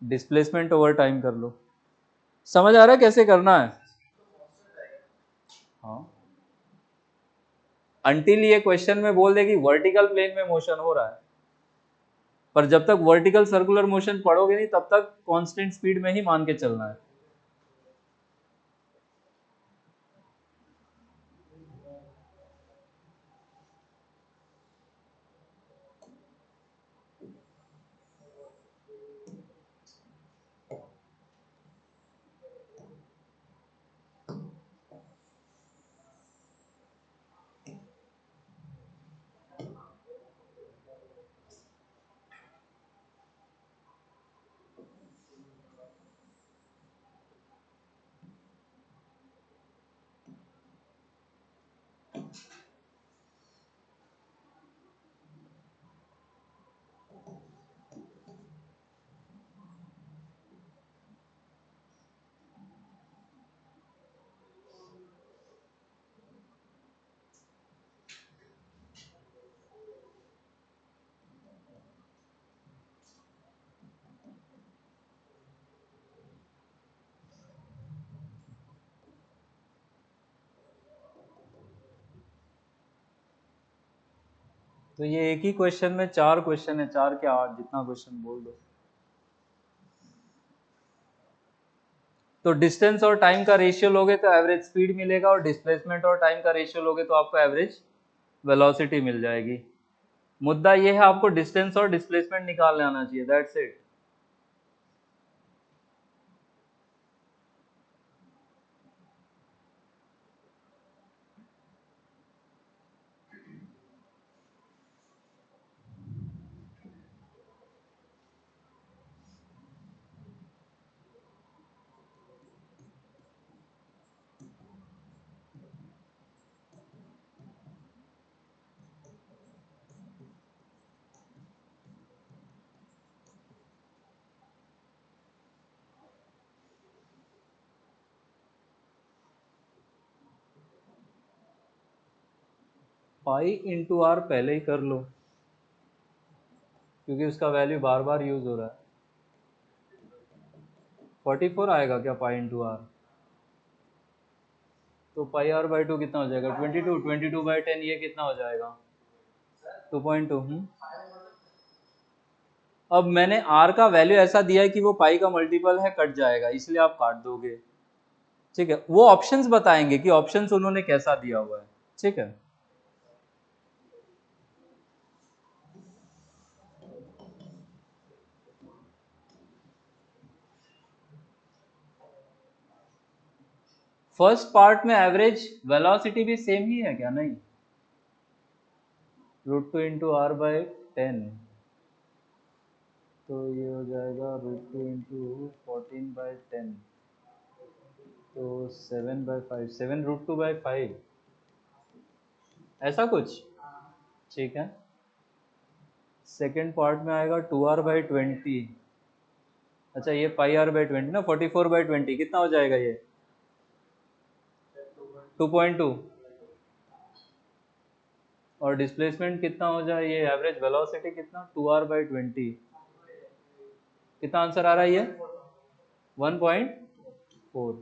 A: डिस्प्लेसमेंट ओवर टाइम कर लो। समझ आ रहा है कैसे करना है? हाँ, अंटिल ये क्वेश्चन में बोल दे कि वर्टिकल प्लेन में मोशन हो रहा है, पर जब तक वर्टिकल सर्कुलर मोशन पढ़ोगे नहीं तब तक कांस्टेंट स्पीड में ही मान के चलना है। तो ये एक ही क्वेश्चन में 4 क्वेश्चन है, 4 के 8, जितना क्वेश्चन बोल दो। तो डिस्टेंस और टाइम का रेशियो लोगे तो एवरेज स्पीड मिलेगा, और डिस्प्लेसमेंट और टाइम का रेशियो लोगे तो आपको एवरेज वेलोसिटी मिल जाएगी। मुद्दा ये है आपको डिस्टेंस और डिस्प्लेसमेंट निकालने आना चाहिए, that's it. Pi into r पहले ही कर लो, क्योंकि उसका वैल्यू बार बार यूज हो रहा है। 44 आएगा क्या पाई इंटू आर? तो पाई आर बाई 2 कितना हो जाएगा? 22। 22/10 ये कितना हो जाएगा? 2.2। अब मैंने आर का वैल्यू ऐसा दिया है कि वो पाई का मल्टीपल है, कट जाएगा, इसलिए आप काट दोगे। ठीक है, वो ऑप्शंस बताएंगे कि ऑप्शंस उन्होंने कैसा दिया हुआ है। ठीक है, फर्स्ट पार्ट में एवरेज वेलोसिटी भी सेम ही है क्या? नहीं, √2 इंटू आर बाई 10, तो ये हो जाएगा √2 इंटू 14/10, तो 7/5, 7√2/5, ऐसा कुछ। ठीक है, सेकेंड पार्ट में आएगा 2r/20। अच्छा, ये πr/20 ना, 44/20 कितना हो जाएगा ये? 2.2। और डिस्प्लेसमेंट कितना हो जाए ये? एवरेज वेलोसिटी कितना? 2r/20। कितना आंसर आ रहा है ये? 1.4।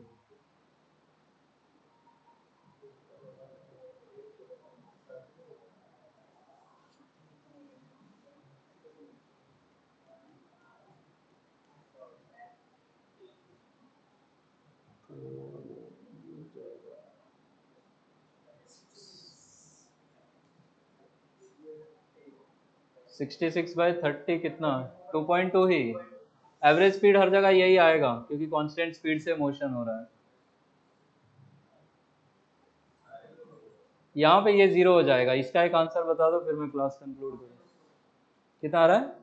A: सिक्सटी 66/30 कितना? 2.2 ही। एवरेज स्पीड हर जगह यही आएगा, क्योंकि कांस्टेंट स्पीड से मोशन हो रहा है। यहाँ पे ये 0 हो जाएगा। इसका एक आंसर बता दो, फिर मैं क्लास कंक्लूड करूँ। कितना आ रहा है?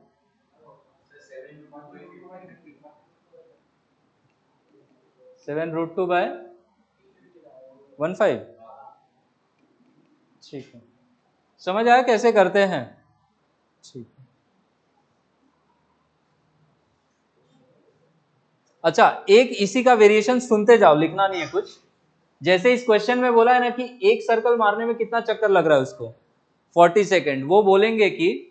A: 7√2/15। ठीक है, समझ आया कैसे करते हैं? ठीक है। अच्छा, एक इसी का वेरिएशन सुनते जाओ, लिखना नहीं है कुछ। जैसे इस क्वेश्चन में बोला है ना कि एक सर्कल मारने में कितना चक्कर लग रहा है उसको, 40 सेकेंड, वो बोलेंगे कि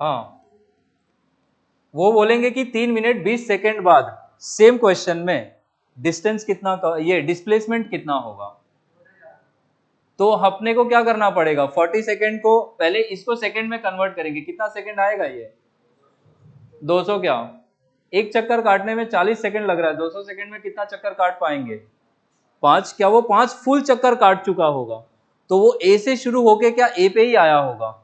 A: हाँ, वो बोलेंगे कि 3 मिनट 20 सेकेंड बाद सेम क्वेश्चन में डिस्टेंस कितना का, ये डिस्प्लेसमेंट कितना होगा। तो अपने को क्या करना पड़ेगा? 40 सेकेंड को पहले इसको सेकेंड में कन्वर्ट करेंगे। कितना सेकेंड आएगा ये? 200 क्या? एक चक्कर काटने में 40 सेकेंड लग रहा है, 200 सेकेंड में कितना चक्कर काट पाएंगे? 5। क्या वो 5 फुल चक्कर काट चुका होगा? तो वो ए से शुरू होके क्या ए पे ही आया होगा?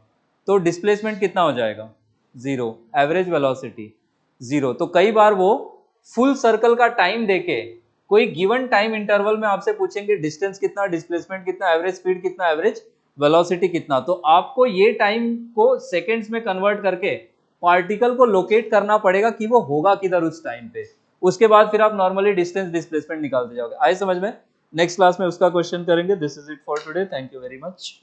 A: तो डिस्प्लेसमेंट कितना हो जाएगा? 0। Average velocity 0। तो कई बार वो फुल सर्कल का टाइम देके कोई गिवन टाइम इंटरवल में आपसे पूछेंगे डिस्टेंस कितना, डिस्प्लेसमेंट कितना, एवरेज स्पीड कितना, एवरेज वेलोसिटी कितना। तो आपको ये टाइम को सेकेंड्स में कन्वर्ट करके पार्टिकल को लोकेट करना पड़ेगा कि वो होगा किधर उस टाइम पे। उसके बाद फिर आप नॉर्मली डिस्टेंस डिस्प्लेसमेंट निकालते जाओगे। आए समझ में? नेक्स्ट क्लास में उसका क्वेश्चन करेंगे। This is it for today, thank you very much.